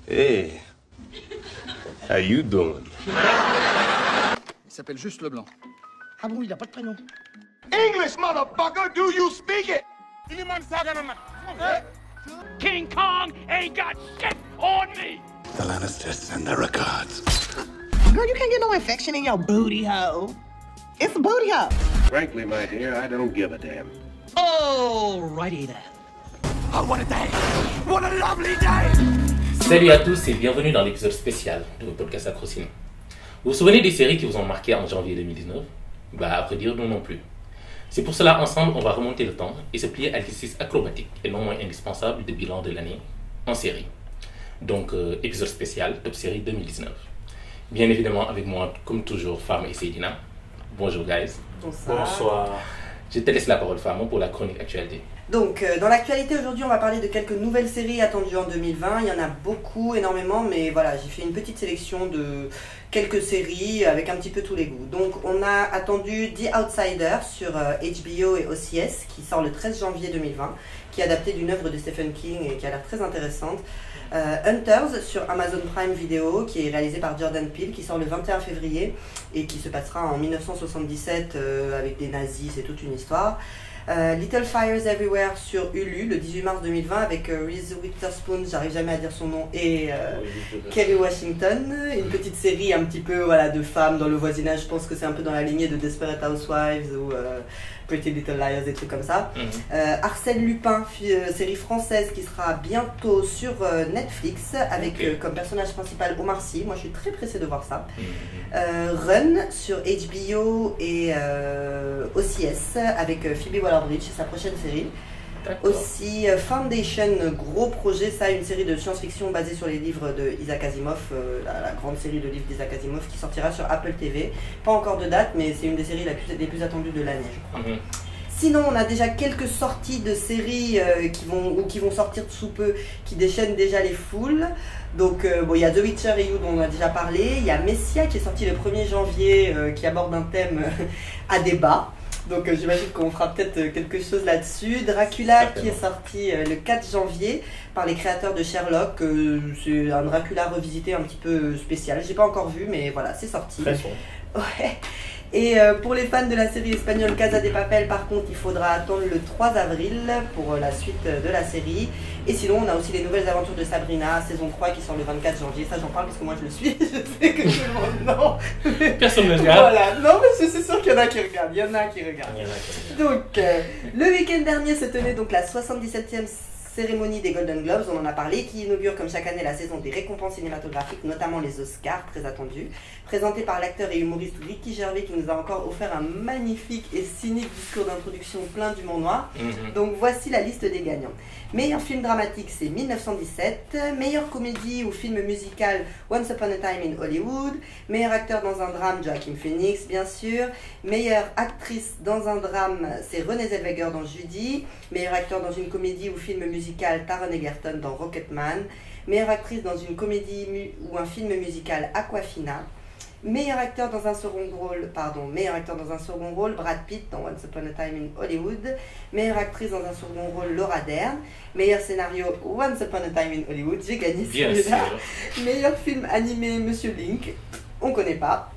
Hey, how you doing? Il s'appelle juste Leblanc. Ah bon, il n'a pas de prénom. English, motherfucker, do you speak it? King Kong ain't got shit on me! The Lannisters send their regards. Girl, you can't get no infection in your booty hole. It's a booty hole. Frankly, my dear, I don't give a damn. Alrighty then. Oh, what a day! What a lovely day! Salut à tous et bienvenue dans l'épisode spécial de votre podcast Acrociné. Vous vous souvenez des séries qui vous ont marqué en janvier 2019? Bah, à vrai dire, nous non plus. C'est pour cela, ensemble, on va remonter le temps et se plier à l'exercice acrobatique et non moins indispensable de bilan de l'année en série. Donc, épisode spécial, Top Série 2019. Bien évidemment, avec moi, comme toujours, Fama et Seydina. Bonjour, guys. Bonsoir. Je te laisse la parole, Fama, pour la chronique actualité. Donc, dans l'actualité aujourd'hui, on va parler de quelques nouvelles séries attendues en 2020. Il y en a beaucoup, énormément, mais voilà, j'ai fait une petite sélection de quelques séries avec un petit peu tous les goûts. Donc, on a attendu The Outsider sur HBO et OCS, qui sort le 13 janvier 2020, qui est adapté d'une œuvre de Stephen King et qui a l'air très intéressante. Hunters sur Amazon Prime Video, qui est réalisé par Jordan Peele, qui sort le 21 février et qui se passera en 1977 avec des nazis, c'est toute une histoire. Little Fires Everywhere sur Hulu le 18 mars 2020 avec Reese Witherspoon, j'arrive jamais à dire son nom, et Kerry Washington, une petite série un petit peu voilà, de femmes dans le voisinage. Je pense que c'est un peu dans la lignée de Desperate Housewives ou Pretty Little Liars, des trucs comme ça. Arsène Lupin, série française qui sera bientôt sur Netflix avec comme personnage principal Omar Sy. Moi je suis très pressée de voir ça. Run sur HBO et OCS avec Phoebe Waller-Bridge, c'est sa prochaine série. Aussi Foundation, gros projet, ça, une série de science-fiction basée sur les livres de Isaac Asimov, la grande série de livres d'Isaac Asimov qui sortira sur Apple TV. Pas encore de date, mais c'est une des séries les plus attendues de l'année, je crois. Sinon, on a déjà quelques sorties de séries qui vont sortir sous peu, qui déchaînent déjà les foules. Donc, il y a The Witcher et You dont on a déjà parlé. Il y a Messia qui est sorti le 1er janvier, qui aborde un thème à débat. Donc j'imagine qu'on fera peut-être quelque chose là-dessus. Dracula certainement, qui est sorti le 4 janvier par les créateurs de Sherlock. C'est un Dracula revisité un petit peu spécial. J'ai pas encore vu, mais voilà, c'est sorti. Très sombre. Ouais. Et pour les fans de la série espagnole Casa de Papel, par contre, il faudra attendre le 3 avril pour la suite de la série. Et sinon, on a aussi les nouvelles aventures de Sabrina, saison 3 qui sort le 24 janvier. Ça, j'en parle parce que moi, je le suis. Je sais que tout le monde, non. Personne ne regarde. Voilà, non, mais c'est sûr qu'il y en a qui regardent. Il y en a qui regardent. Donc, le week-end dernier se tenait donc la 77e cérémonie des Golden Globes, on en a parlé, qui inaugure comme chaque année la saison des récompenses cinématographiques, notamment les Oscars, très attendus, présenté par l'acteur et humoriste Ricky Gervais qui nous a encore offert un magnifique et cynique discours d'introduction plein d'humour noir. Donc voici la liste des gagnants. Meilleur film dramatique, c'est 1917. Meilleure comédie ou film musical, Once Upon a Time in Hollywood. Meilleur acteur dans un drame, Joaquin Phoenix, bien sûr. Meilleure actrice dans un drame, c'est Renée Zellweger dans Judy. Meilleur acteur dans une comédie ou film musical, Taron Egerton dans Rocketman. Meilleure actrice dans une comédie ou un film musical, Aquafina. Meilleur acteur dans un second rôle, Brad Pitt dans Once Upon a Time in Hollywood. Meilleure actrice dans un second rôle, Laura Dern. Meilleur scénario, Once Upon a Time in Hollywood, j'ai gagné celui-là. Meilleur film animé, Monsieur Link, on connaît pas.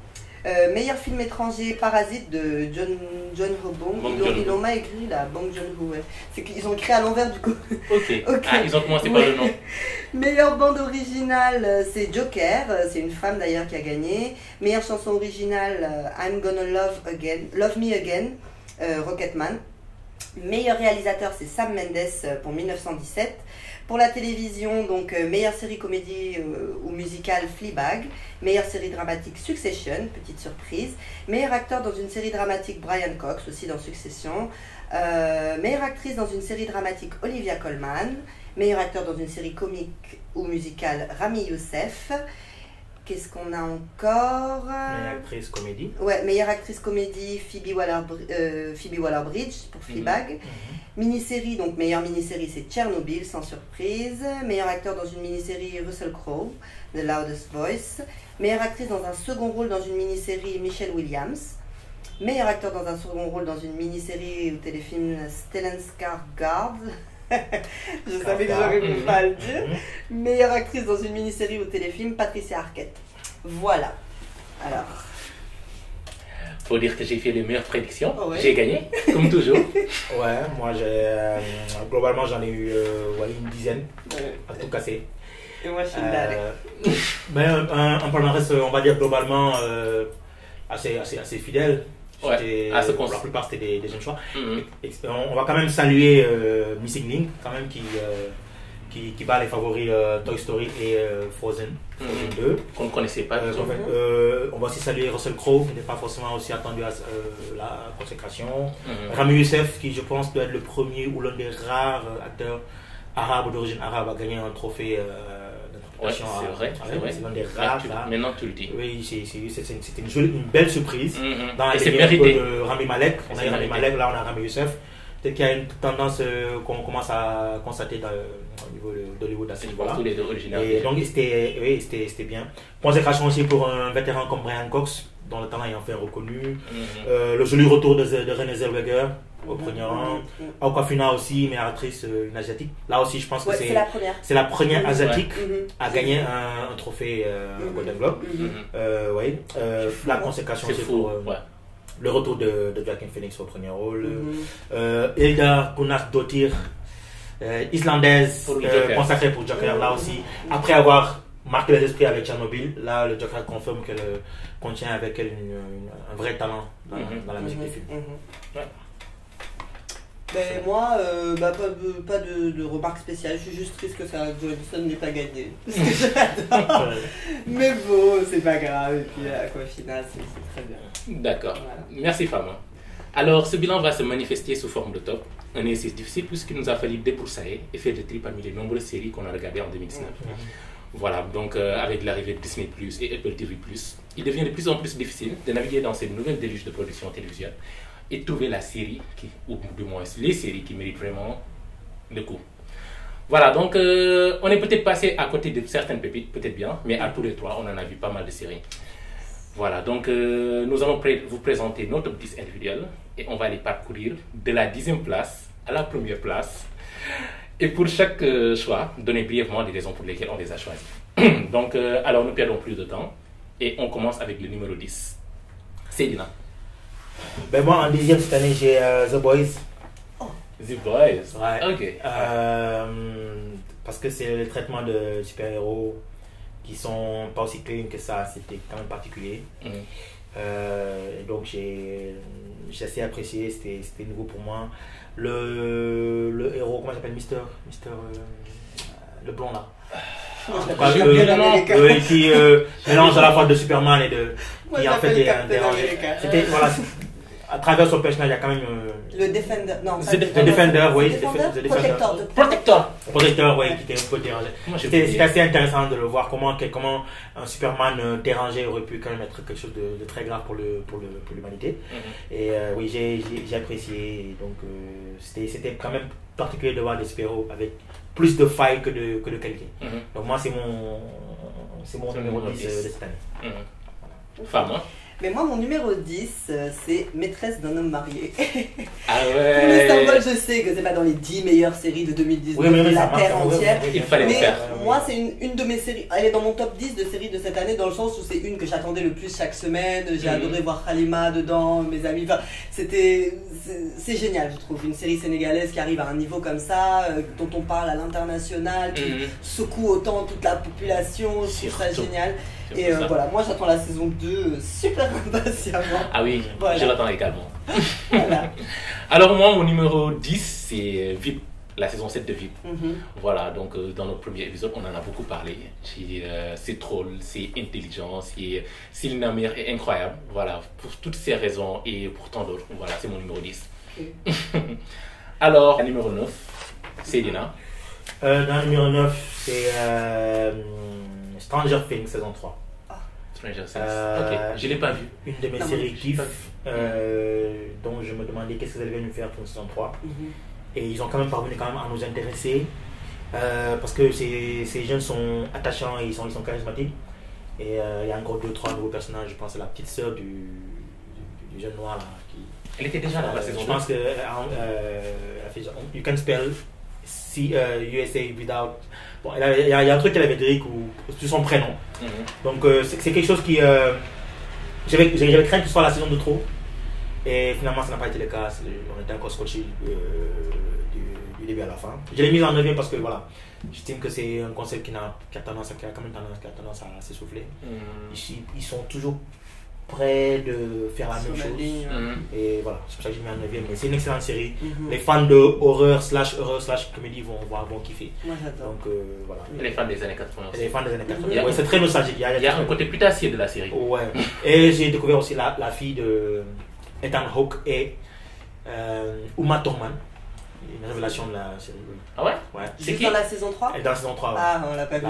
Meilleur film étranger, Parasite de John Ho Bong. Ils l'ont mal écrit là, Bong Joon-ho. Ouais. C'est qu'ils ont écrit à l'envers du coup. Ok. Ah, ils ont commencé par le nom. Meilleure bande originale, c'est Joker. C'est une femme d'ailleurs qui a gagné. Meilleure chanson originale, I'm Gonna Love Me Again, Rocketman. Meilleur réalisateur, c'est Sam Mendes pour 1917. Pour la télévision, donc meilleure série comédie ou musicale, Fleabag. Meilleure série dramatique, Succession, petite surprise. Meilleur acteur dans une série dramatique, Brian Cox, aussi dans Succession. Meilleure actrice dans une série dramatique, Olivia Colman. Meilleur acteur dans une série comique ou musicale, Rami Youssef. Qu'est-ce qu'on a encore? Meilleure actrice comédie. Ouais, meilleure actrice comédie, Phoebe Waller-Bridge pour Fleabag. Mini-série, donc meilleure mini-série, c'est Tchernobyl, sans surprise. Meilleur acteur dans une mini-série, Russell Crowe, The Loudest Voice. Meilleure actrice dans un second rôle dans une mini-série, Michelle Williams. Meilleur acteur dans un second rôle dans une mini-série ou téléfilm, Stellan Skarsgård. Je savais que j'aurais pu pas le dire. Meilleure actrice dans une mini-série ou téléfilm, Patricia Arquette. Voilà. Alors. Faut dire que j'ai fait les meilleures prédictions. Oh ouais. J'ai gagné, comme toujours. Ouais, moi globalement j'en ai eu une dizaine à tout casser. Et moi je suis là. Mais un palmarès, on va dire globalement assez fidèle. Ouais, pour la plupart c'était des jeunes choix. Et on va quand même saluer Missing Link quand même qui bat les favoris Toy Story et Frozen 2. Qu'on ne connaissait pas. On va aussi saluer Russell Crowe qui n'est pas forcément aussi attendu à la consécration. Rami Youssef qui je pense doit être le premier ou l'un des rares acteurs arabes d'origine arabe à gagner un trophée d'interprétation. Ouais, c'est vrai. C'est l'un des rares. Maintenant tu le dis. Oui, c'était une belle surprise. Dans et c'est les mérité. de Rami Malek. On a eu Rami Malek, là on a Rami Youssef. Peut-être qu'il y a une tendance qu'on commence à constater au niveau d'Hollywood à ce niveau-là. Tous les deux originaires. Et donc c'était bien. Consécration aussi pour un vétéran comme Brian Cox, dont le talent est enfin reconnu. Le joli retour de Renée Zellweger au premier rang. Awkwafina aussi, meilleure actrice, une asiatique. Là aussi je pense que c'est la première asiatique à gagner un trophée Golden Globe. La consécration c'est pour... le retour de Joaquin Phoenix au premier rôle. Hilda Gunnarsdóttir, islandaise, consacrée pour Joker. Là aussi, après avoir marqué les esprits avec Tchernobyl, là le Joker confirme qu'elle contient avec elle un vrai talent dans la musique des films. Ben, moi, pas de remarque spéciale, je suis juste triste que Sarah Johansson n'ait pas gagné. Parce que j'adore. Mais bon, c'est pas grave, et puis Awkwafina, c'est très bien. D'accord. Voilà. Merci Fama. Alors, ce bilan va se manifester sous forme de top. Un exercice difficile puisqu'il nous a fallu débroussailler et faire le tri parmi les nombreuses séries qu'on a regardées en 2019. Voilà, donc avec l'arrivée de Disney Plus et Apple TV Plus, il devient de plus en plus difficile de naviguer dans ces nouvelles déluges de production télévisuelle et trouver la série, ou du moins les séries qui méritent vraiment le coup. Voilà, donc on est peut-être passé à côté de certaines pépites, peut-être bien, mais à tous les trois, on en a vu pas mal de séries. Voilà, donc nous allons vous présenter nos top 10 individuels et on va les parcourir de la 10e place à la première place. Et pour chaque choix, donner brièvement les raisons pour lesquelles on les a choisis. Donc, alors ne perdons plus de temps et on commence avec le numéro 10. Cédina. Ben moi, en 10e cette année, j'ai The Boys. The Boys. Ouais. Ok. Parce que c'est le traitement de super-héros qui sont pas aussi clean que ça, c'était quand même particulier. Donc j'ai assez apprécié, c'était nouveau pour moi. Le héros, comment il s'appelle, le blond là. Qui mélange à la fois de Superman et de... qui en fait est dérangé. C'était, voilà, à travers son personnage, il y a quand même... Le Defender, non. The Defender, oui. Protector, oui, qui était un peu dérangé. C'était assez intéressant de le voir, comment un Superman dérangé aurait pu quand même être quelque chose de très grave pour l'humanité. Et oui, j'ai apprécié. Donc, c'était quand même particulier de voir des super-héros avec plus de failles que de qualité. Donc, moi, c'est mon numéro 10 de cette année. Femme, hein? Mais moi, mon numéro 10, c'est Maîtresse d'un homme marié. Ah ouais. Pour le symbole, je sais que c'est pas dans les 10 meilleures séries de 2019 de la Terre entière. Il fallait le faire. Moi, c'est une de mes séries. Elle est dans mon top 10 de séries de cette année, dans le sens où c'est une que j'attendais le plus chaque semaine. J'ai adoré voir Halima dedans, mes amis. Enfin, c'est génial, je trouve. Une série sénégalaise qui arrive à un niveau comme ça, dont on parle à l'international, qui secoue autant toute la population. Je trouve ça génial. Et voilà, moi j'attends la saison 2 super impatiemment. Ah oui, voilà. Je l'attends également. Voilà. Alors moi, mon numéro 10, c'est VIP, la saison 7 de VIP. Voilà, donc dans notre premier épisode, on en a beaucoup parlé. C'est drôle, c'est intelligent, c'est une amère est incroyable. Voilà, pour toutes ces raisons et pour tant d'autres, voilà, c'est mon numéro 10. Alors, numéro 9, c'est Dina. Dans le numéro 9, c'est Stranger Things saison 3. Stranger Things. Ok, je ne l'ai pas vu. Une de mes séries kiff, dont je me demandais qu'est-ce qu'ils allaient nous faire pour une saison 3. Et ils ont quand même parvenu à nous intéresser parce que ces jeunes sont attachants et ils sont charismatiques. Et il y a encore 2-3 nouveaux personnages. Je pense à la petite sœur du jeune noir là, Elle était déjà dans la saison 2. Je pense que You Can Spell USA Without. Bon, il y a un truc qu'elle avait dit sur son prénom. Donc c'est quelque chose qui. J'avais craint que ce soit la saison de trop. Et finalement, ça n'a pas été le cas. On était encore scotché du début à la fin. Je l'ai mis en 9e parce que voilà, j'estime que c'est un concept qui a quand même tendance à s'essouffler. Ils sont toujours prêts de faire la même chose. Et voilà, c'est pour ça que j'ai mis en 9e. Mais c'est une excellente série. Les fans de horreur / comédie vont kiffer. Moi j'adore. Donc voilà. Et les fans des années 80 aussi. Et les fans des années 80. Ouais, c'est très nostalgique. Il y a un côté putassier de la série. Ouais. Et j'ai découvert aussi la fille de Ethan Hawke et Uma Thurman. Une révélation de la série. Ah ouais? Ouais. C'est qui dans la saison 3? Elle est dans la saison 3. Ouais. Ah, on l'a pas vu.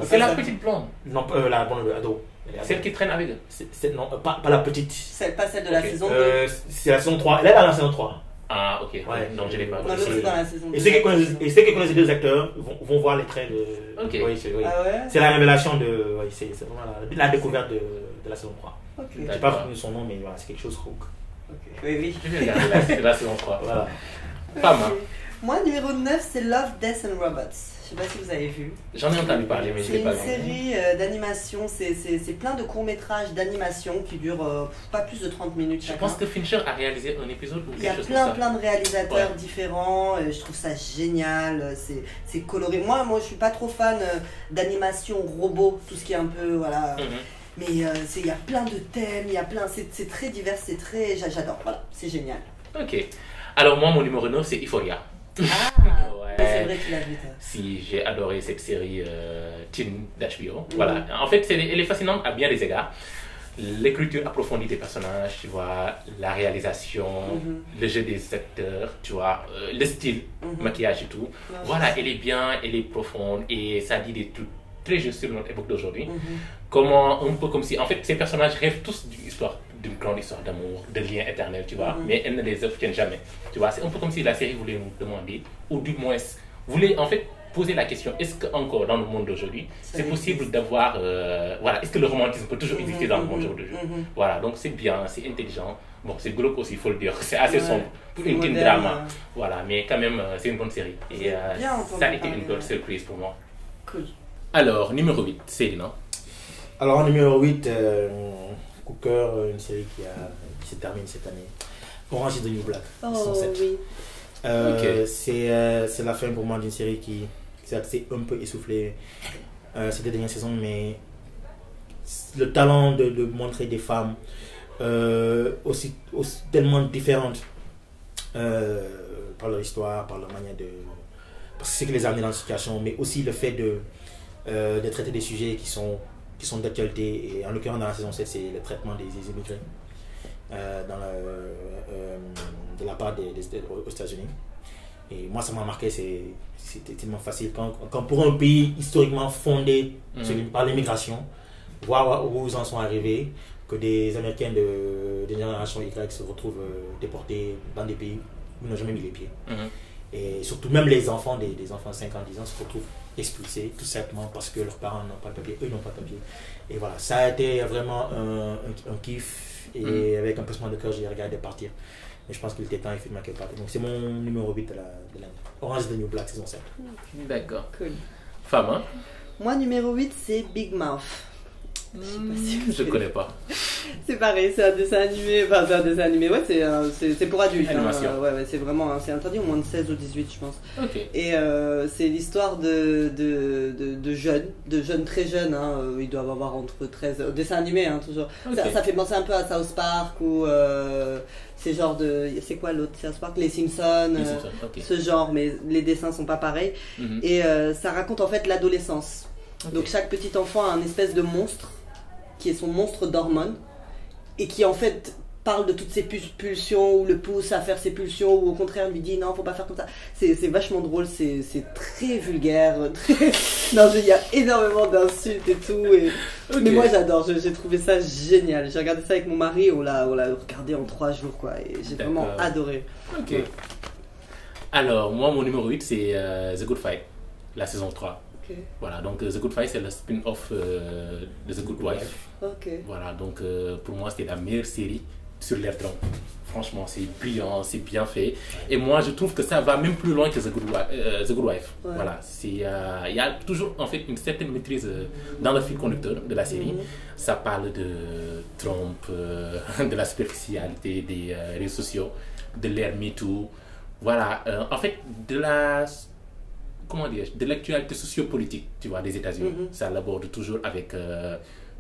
C'est la petite blonde. Non, la blonde ado. Celle qui traîne avec eux. Non, pas la petite. Pas celle de la saison 2. C'est la saison 3. Elle est dans la saison 3. Ah, ok. Ouais. Non, je l'ai pas vu. Non, c'est dans la saison 2. Et ceux qui connaissent les deux acteurs vont voir les traits de. Ok. Oui, Ah ouais? c'est la révélation de. Oui, c'est vraiment la découverte de la saison 3. Ok. Je n'ai pas retenu son nom, mais voilà, c'est quelque chose Hook. Oui. Je vais regarder la saison 3. Voilà. Pas mal. Moi, numéro 9, c'est Love, Death and Robots. Je sais pas si vous avez vu. J'en ai entendu parler, mais je l'ai pas vu. C'est une série d'animation, c'est plein de courts-métrages d'animation qui durent pas plus de 30 minutes Je chacun. pense que Fincher a réalisé un épisode ou Il y a quelque chose comme ça. plein de réalisateurs différents, je trouve ça génial, c'est coloré. Moi je suis pas trop fan d'animation robot, tout ce qui est un peu, voilà. Mais il y a plein de thèmes, c'est très divers, j'adore, voilà, c'est génial. Ok. Alors moi, mon numéro 9, c'est Euphoria. Ah, ouais. c'est vrai qu'il a vu ça. Si, j'ai adoré cette série teen d'HBO. Voilà. En fait, elle est fascinante à bien des égards. L'écriture approfondie des personnages, tu vois, la réalisation, le jeu des acteurs, tu vois, le style, maquillage et tout. Voilà, elle est bien, elle est profonde et ça dit des trucs très justes sur notre époque d'aujourd'hui. Comment, un peu comme si, en fait, ces personnages rêvent tous d'une grande histoire d'amour, de lien éternel, tu vois, mais elles ne les obtiennent jamais. Tu vois, c'est un peu comme si la série voulait nous demander, ou du moins, voulait en fait poser la question, est-ce qu'encore dans le monde d'aujourd'hui, c'est possible d'avoir, voilà, est-ce que le romantisme peut toujours exister dans le monde d'aujourd'hui? Voilà, donc c'est bien, c'est intelligent, bon, c'est glauque aussi, il faut le dire, c'est assez sombre, pour une teen drama, voilà, mais quand même, c'est une bonne série, et ça a été une bonne surprise pour moi. Cool. Alors, numéro 8, Céline. Alors, numéro 8, coup de cœur, une série qui se termine cette année. Orange is the New Black, saison 7. Oui. C'est la fin pour moi d'une série qui s'est un peu essoufflée ces deux dernières saisons, mais le talent de montrer des femmes aussi tellement différentes par leur histoire, par leur manière de... Parce que c'est ce qui les a amenés dans cette situation, mais aussi le fait de traiter des sujets qui sont d'actualité, et en l'occurrence dans la saison 7, c'est le traitement des immigrés de la part aux États-Unis. Et moi, ça m'a marqué, c'était tellement facile. Quand pour un pays historiquement fondé par l'immigration, voir où ils en sont arrivés, que des Américains de génération Y se retrouvent déportés dans des pays où ils n'ont jamais mis les pieds. Et surtout, même les enfants, des enfants de 5 ans, 10 ans, se retrouvent expulsés, tout simplement parce que leurs parents n'ont pas de papier, eux n'ont pas de papier. Et voilà, ça a été vraiment un kiff, et avec un pincement de cœur, j'ai regardé partir. Mais je pense qu'il était temps effectivement qu'elle parte. Donc c'est mon numéro 8 de l'année. Orange is the New Black, saison 7. D'accord. Cool. Femme, hein? Moi, numéro 8, c'est Big Mouth. Je sais pas si vous Je connais pas. C'est pareil, c'est un dessin animé, enfin c'est un dessin animé, ouais, c'est pour adultes. Animation. Ouais, c'est vraiment, c'est interdit au moins de 16 ou 18, je pense. Ok. Et c'est l'histoire de jeunes très jeunes, hein, ils doivent avoir entre 13, dessin animé, hein, toujours. Okay. Ça fait penser un peu à South Park ou c'est genre de, c'est quoi l'autre South Park, les Simpsons, Okay. ce genre, mais les dessins sont pas pareils. Et ça raconte en fait l'adolescence. Okay. Donc chaque petit enfant a un espèce de monstre qui est son monstre d'hormones et qui en fait parle de toutes ses pulsions ou le pousse à faire ses pulsions ou au contraire lui dit non faut pas faire comme ça. C'est vachement drôle, c'est très vulgaire, non il y a énormément d'insultes et tout et... Okay. Mais moi j'adore, j'ai trouvé ça génial, j'ai regardé ça avec mon mari, on l'a regardé en 3 jours quoi et j'ai vraiment adoré. Ok. Alors moi mon numéro 8 c'est The Good Fight, la saison 3. Okay. Voilà, donc The Good Fight c'est le spin-off de The Good Wife. Ok. Voilà, donc pour moi c'était la meilleure série sur l'air drone. Franchement, c'est brillant, c'est bien fait. Et moi, je trouve que ça va même plus loin que The Good Wife. Ouais. Voilà, il y a toujours en fait une certaine maîtrise dans le fil conducteur de la série. Ça parle de Trump, de la superficialité des réseaux sociaux, de l'ère MeToo. Voilà, en fait, de l'actualité sociopolitique, tu vois, des États-Unis. Ça l'aborde toujours avec,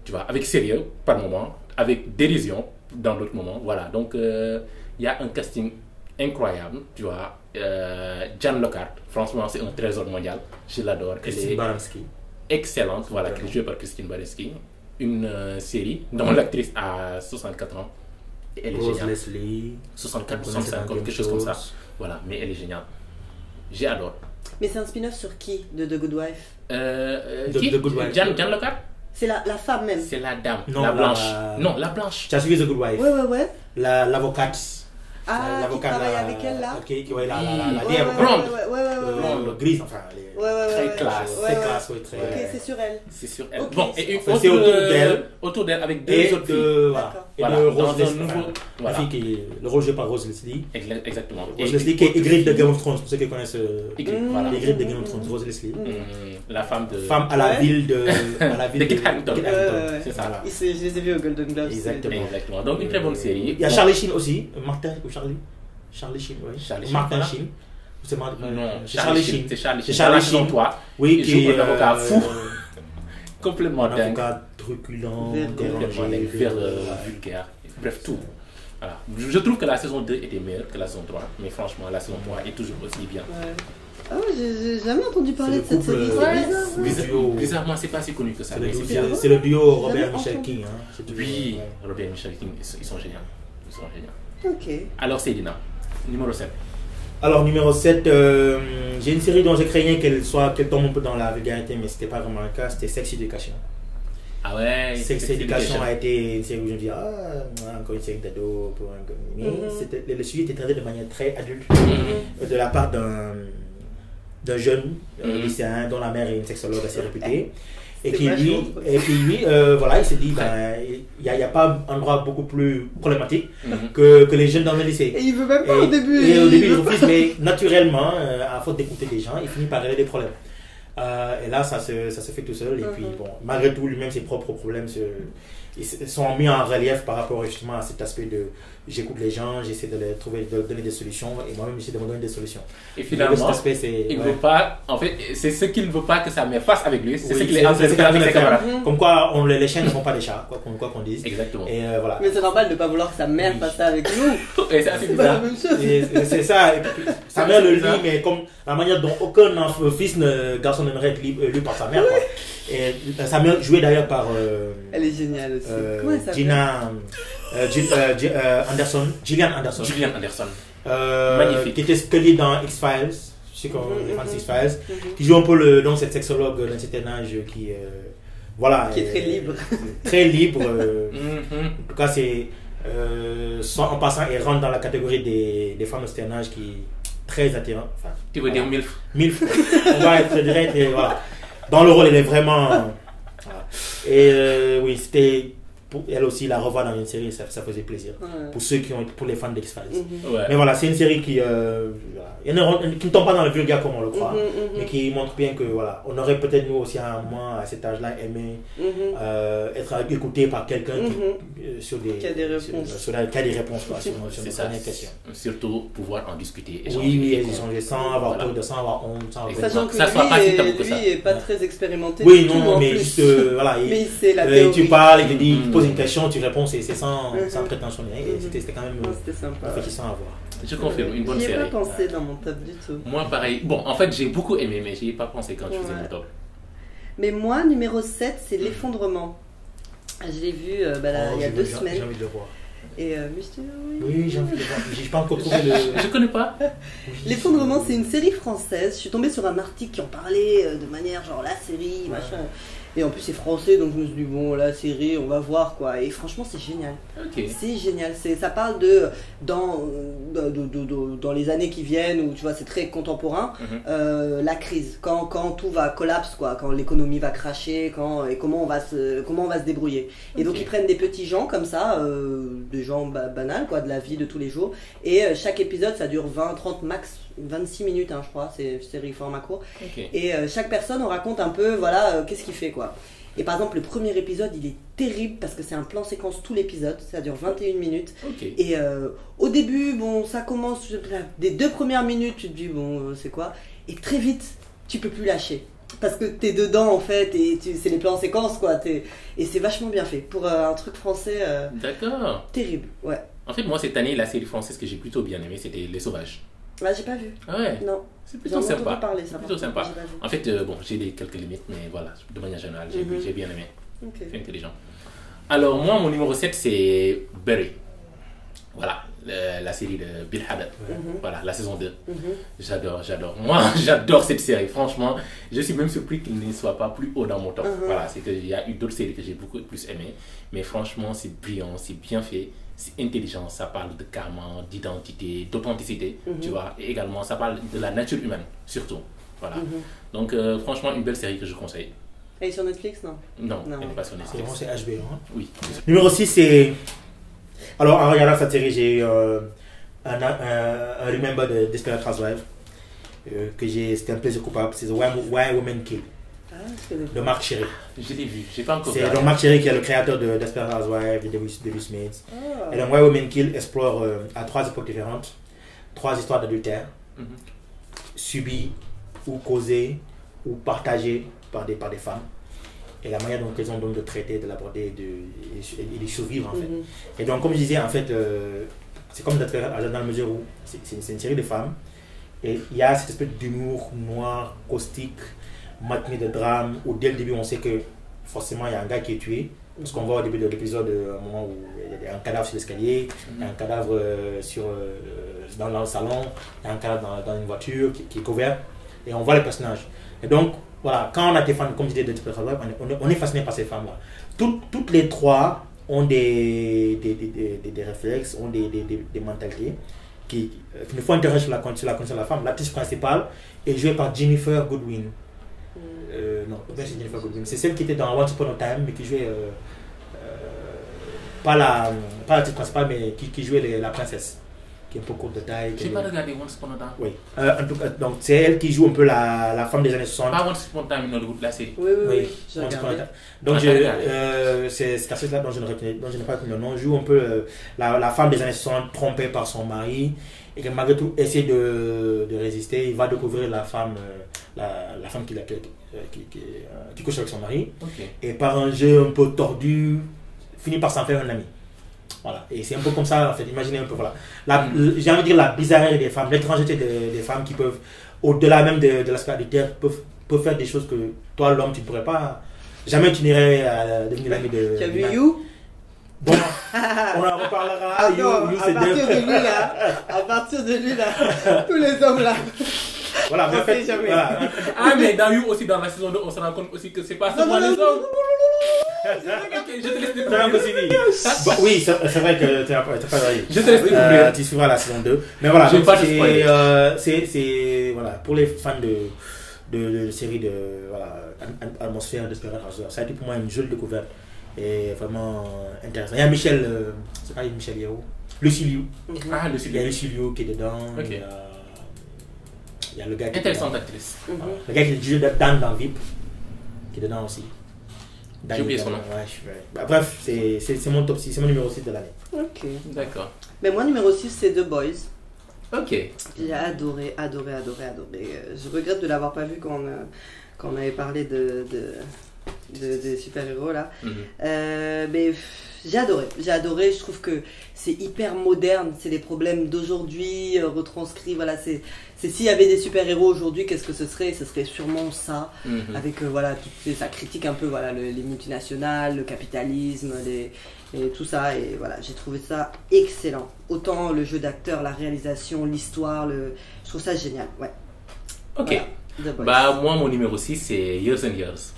tu vois, avec sérieux par moment, avec dérision dans d'autres moments. Voilà, donc il y a un casting incroyable, tu vois. Jan Lockhart, franchement, c'est un trésor mondial. Je l'adore. Christine Baranski. Excellente, voilà, qui est jouée par Christine Baranski. Une série dont l'actrice a 64 ans. Et elle est Rose géniale. Leslie. 64, 65, quelque chose comme ça. Voilà, mais elle est géniale. J'adore. Mais c'est un spin-off sur qui de The Good Wife? Qui The Good Wife. Jan Lockhart. C'est la femme même. C'est la dame, Non, la blanche. la- Non, la blanche. Tu as suivi The Good Wife. Ouais. L'avocate. Ah, qui L'avocate, travaille la- avec elle là? Ok, ouais, la Ouais, vieille avocate. Blonde. Ouais. Grise, enfin. Très classe. Très classe, oui, très. Ok, c'est sur elle. C'est sur elle. Ok. Bon, et une C'est autre, autour d'elle. avec deux Et autres filles. de, voilà. D'accord. Et Voilà, de dans Rose un Leslie. nouveau- enfin, voilà. La fille qui est le rôle joué par Rose Leslie. Exactement. Rose Leslie qui est Ygritte de Game of Thrones, pour ceux qui connaissent Voilà. Ygritte de Game of Thrones, Rose Leslie. La femme de. Femme à la Ouais. ville de. À la ville De Kit Harington. Kit Ouais. C'est ça. Voilà. Je les ai vus au Golden Globes. Exactement. Exactement. Donc une très bonne série. Il y a Bon, Charlie Sheen aussi. Martin ou Charlie Sheen, oui. Charlie Sheen, Martin voilà. Sheen. C'est Martin. Non, c'est Charlie Sheen. C'est Charlie C'est Sheen. Charlie Dans la saison Sheen. 3, Oui, il qui joue est un avocat fou. un Complètement dingue. avocat truculent, Complètement dingue, dérangé, vulgaire. Bref, tout. Voilà. Je trouve que la saison 2 était meilleure que la saison 3. Mais franchement, la saison 3 est toujours aussi bien. Ouais. Ah ouais, j'ai jamais entendu parler de C'est le cette série. couple, C'est bizarre. le duo. Bizarrement, c'est pas si connu que ça. Mais c'est bien. C'est le duo Robert Jamais Michel entendu. King. Hein. C'est toujours- Oui, ouais. Robert et Michel King, ils sont géniaux. Ils sont géniaux. Ok. Alors, Cédina, numéro 7. Alors, numéro 7, j'ai une série dont je craignais qu'elle tombe un peu dans la vulgarité, mais c'était pas vraiment le cas, c'était Sex Education. Ah ouais, Sex Education a été une série où je me dis, encore une série d'ado pour un gomme. Mais le sujet était traité de manière très adulte de la part d'un jeune lycéen dont la mère est une sexologue assez réputée. Et C'est qui vachement lui, voilà, il s'est dit, il n'y a pas un endroit beaucoup plus problématique Mhm. que les jeunes dans le lycée. Et il veut même pas au début. Et au début, il refuse, mais naturellement, à force d'écouter des gens, il finit par régler des problèmes. Et là, ça se fait tout seul. Et puis, bon, malgré tout, lui-même, ses propres problèmes ils sont mis en relief par rapport justement à cet aspect de j'écoute les gens, j'essaie de leur donner des solutions, et moi-même, j'essaie de me donner des solutions. Et finalement, cet aspect, c'est. il ouais. veut pas, en fait, c'est ce qu'il ne veut pas que sa mère fasse avec lui, c'est Oui, ce qu'il est en train de faire avec ses camarades. Comme quoi, les chiens ne font pas des chats, quoi qu'on dise. Exactement. Et voilà. Mais c'est normal de ne pas vouloir que sa mère Oui. fasse ça avec nous. Et c'est assez C'est pas la bizarre. même chose. Et c'est ça, et puis, sa mère le lit, mais comme la manière dont aucun garçon n'aimerait être lu par sa mère. Quoi. Et sa mère jouée d'ailleurs par Elle est géniale aussi. Comment elle s'appelle? Gillian Anderson. Gillian Anderson. Magnifique. Qui était Scully dans X-Files, je sais qu'on les fans de X-Files, qui joue un peu donc cette sexologue d'un certain âge qui voilà, Qui est très libre. Très libre. Mhm. En tout cas, c'est en passant, elle rentre dans la catégorie des femmes de certain âge qui très attirant. Enfin, Tu veux dire MILF? MILF. On va être direct et voilà. Dans le rôle, elle est vraiment. Voilà. Et oui, c'était. Pour elle aussi, la revoir dans une série, ça faisait plaisir. Ouais. Pour les fans d'X-Files. Ouais. Mais voilà, c'est une série qui ne tombe pas dans le vulgaire comme on le croit, mais qui montre bien que voilà, on aurait peut-être nous aussi à un moment, à cet âge-là, aimé être écouté par quelqu'un sur des Qui a des réponses. sur des réponses quoi, sur C'est nos ça. dernières questions. Surtout pouvoir en discuter. Échanger. Oui, échanger sans avoir peur, sans avoir honte, sans avoir Sachant que Ça soit pas si tabou que ça. lui est pas très expérimenté. oui, du tout, non, en mais plus. juste voilà, Mais c'est la tu théorie. parles, il te dit, il te pose une question, tu réponds, c'est sans prétention ni rien, et c'était quand même Ouais, c'était sympa. rafraîchissant à voir. Je confirme, une bonne J'y ai série. pas pensé dans mon top du tout. Moi, pareil. Bon, en fait, j'ai beaucoup aimé, mais j'y ai pas pensé quand je faisais Ouais. mon top. Mais moi, numéro 7, c'est L'Effondrement. Je l'ai vu il y a 2 semaines. J'ai envie de le voir. Et Mister, oui. Oui, j'ai envie de le voir. J'ai pas encore trouvé le. Je connais pas. L'Effondrement, c'est une série française. Je suis tombée sur un article qui en parlait de manière genre la série, machin. Et en plus c'est français, donc je me suis dit bon la série on va voir quoi. Et franchement c'est génial. Ok. C'est génial. Ça parle dans les années qui viennent où tu vois c'est très contemporain. La crise, quand tout va collapse quoi, quand l'économie va cracher, et comment on va se débrouiller. Et donc ils prennent des petits gens comme ça, des gens banals quoi, de la vie de tous les jours. Et chaque épisode ça dure 20-30 max. 26 minutes je crois, c'est série format court. Et chaque personne on raconte un peu voilà qu'est-ce qu'il fait quoi. Et par exemple le premier épisode il est terrible parce que c'est un plan séquence tout l'épisode, ça dure 21 minutes. Et au début bon ça commence, des 2 premières minutes tu te dis bon c'est quoi, et très vite tu peux plus lâcher. Parce que t'es dedans en fait et c'est les plans séquences quoi, et c'est vachement bien fait pour un truc français. D'accord. Terrible, ouais. En fait moi cette année la série française que j'ai plutôt bien aimé c'était Les Sauvages. Bah j'ai pas vu. Ah ouais. Non. C'est plutôt sympa. Parler, ça, plutôt sympa. En fait, bon, j'ai quelques limites, mais voilà, de manière générale, j'ai bien aimé. C'est intelligent. Alors, moi, mon numéro 7, c'est Barry. Voilà, la série de Bill Hader. Voilà, la saison 2. J'adore. Moi, j'adore cette série. Franchement, je suis même surpris qu'il ne soit pas plus haut dans mon top. Voilà, c'est qu'il y a eu d'autres séries que j'ai beaucoup plus aimées. Mais franchement, c'est brillant, c'est bien fait. C'est intelligent, ça parle de karma, d'identité, d'authenticité, tu vois, et également ça parle de la nature humaine, surtout, voilà. Donc franchement, une belle série que je conseille. Elle est sur Netflix, non? Non, elle n'est pas sur Netflix. C'est HBO, hein? Oui. Numéro 6, c'est... Alors, en regardant cette série, j'ai eu un Remember de Desperate Housewives, c'était un plaisir coupable, c'est The Why Women Kill. De Marc Cherry. Je l'ai vu, j'ai pas encore vu. C'est donc Marc Cherry qui est le créateur de Desperate Housewives, de David Smith. Et donc Why Women Kill explore à 3 époques différentes 3 histoires d'adultère subies ou causées ou partagées par des femmes. Et la manière dont elles ont donc de traiter, de l'aborder et de survivre en fait. Et donc comme je disais en fait, c'est comme dans la mesure où c'est une série de femmes et il y a cette espèce d'humour noir, caustique, matiné de drame, où dès le début on sait que forcément il y a un gars qui est tué, parce qu'on voit au début de l'épisode un moment où il y a un cadavre sur l'escalier, il y a un cadavre dans le salon, il y a un cadavre dans une voiture qui est couvert, et on voit les personnages. Et donc voilà, quand on a des fans comme je disais de Desperate Housewives, on est fasciné par ces femmes là. Toutes les 3 ont des réflexes, ont des mentalités qui nous font interroger sur la condition de la femme. L'actrice principale est jouée par Jennifer Goodwin. Non, c'est Jennifer Goodwin. C'est celle qui était dans Once Upon a Time, mais qui jouait pas l'actrice principale, mais qui jouait la princesse, qui est un peu courte de taille. J'ai pas regardé Once Upon a Time. Oui. En tout cas, donc c'est elle qui joue un peu la femme des années 60. Pas Once Upon a Time, mais la série. Oui. Donc c'est cette actrice là dont je n'ai pas retenu le nom, joue un peu la femme des années 60 trompée par son mari, et que malgré tout essaie de résister. Il va découvrir la femme qui couche avec son mari, et par un jeu un peu tordu finit par s'en faire un ami. Voilà, et c'est un peu comme ça en fait. Imaginez un peu, voilà, j'ai envie de dire la bizarrerie des femmes, l'étrangeté des femmes qui peuvent, au-delà même de l'aspect adultère, peuvent faire des choses que toi l'homme tu ne pourrais pas, jamais tu n'irais devenir l'ami de... Tu as vu You? Bon, on en reparlera. You, à partir de lui là, tous les hommes là. Voilà, mais en fait, voilà. Ah, mais dans You aussi, dans la saison 2, on se rend compte aussi que c'est pas seulement les hommes. Ok, je te laisse découvrir. Oui, c'est vrai que tu n'as pas dit. Je te laisse découvrir. Tu suivras la saison 2. Mais voilà, je vais pas te spoiler. C'est voilà, pour les fans de séries de atmosphère de Desperate Housewives, ça a été pour moi une jolie découverte. Et vraiment intéressant. Il y a Michel, c'est pas Michel Yeo, Lucy Liu. Ah, Lucy Liu. Il y a Lucy Liu qui est dedans. Okay. Il y a le gars qui intéressante actrice. Le gars qui joue Dan dans VIP, qui est dedans aussi. J'ai oublié son nom. Bref, c'est mon top 6, c'est mon numéro 6 de l'année. Ok. D'accord. Mais moi, numéro 6, c'est The Boys. Ok. J'ai adoré. Je regrette de l'avoir pas vu quand on avait parlé de super-héros là. Mais j'ai adoré, je trouve que c'est hyper moderne, c'est les problèmes d'aujourd'hui retranscrits, voilà, c'est s'il y avait des super-héros aujourd'hui, qu'est-ce que ce serait sûrement ça, avec voilà, ça critique un peu voilà, les multinationales, le capitalisme, et tout ça, et voilà, j'ai trouvé ça excellent, autant le jeu d'acteur, la réalisation, l'histoire, je trouve ça génial, ouais. Ok, voilà, bah moi mon numéro 6 c'est Years and Years.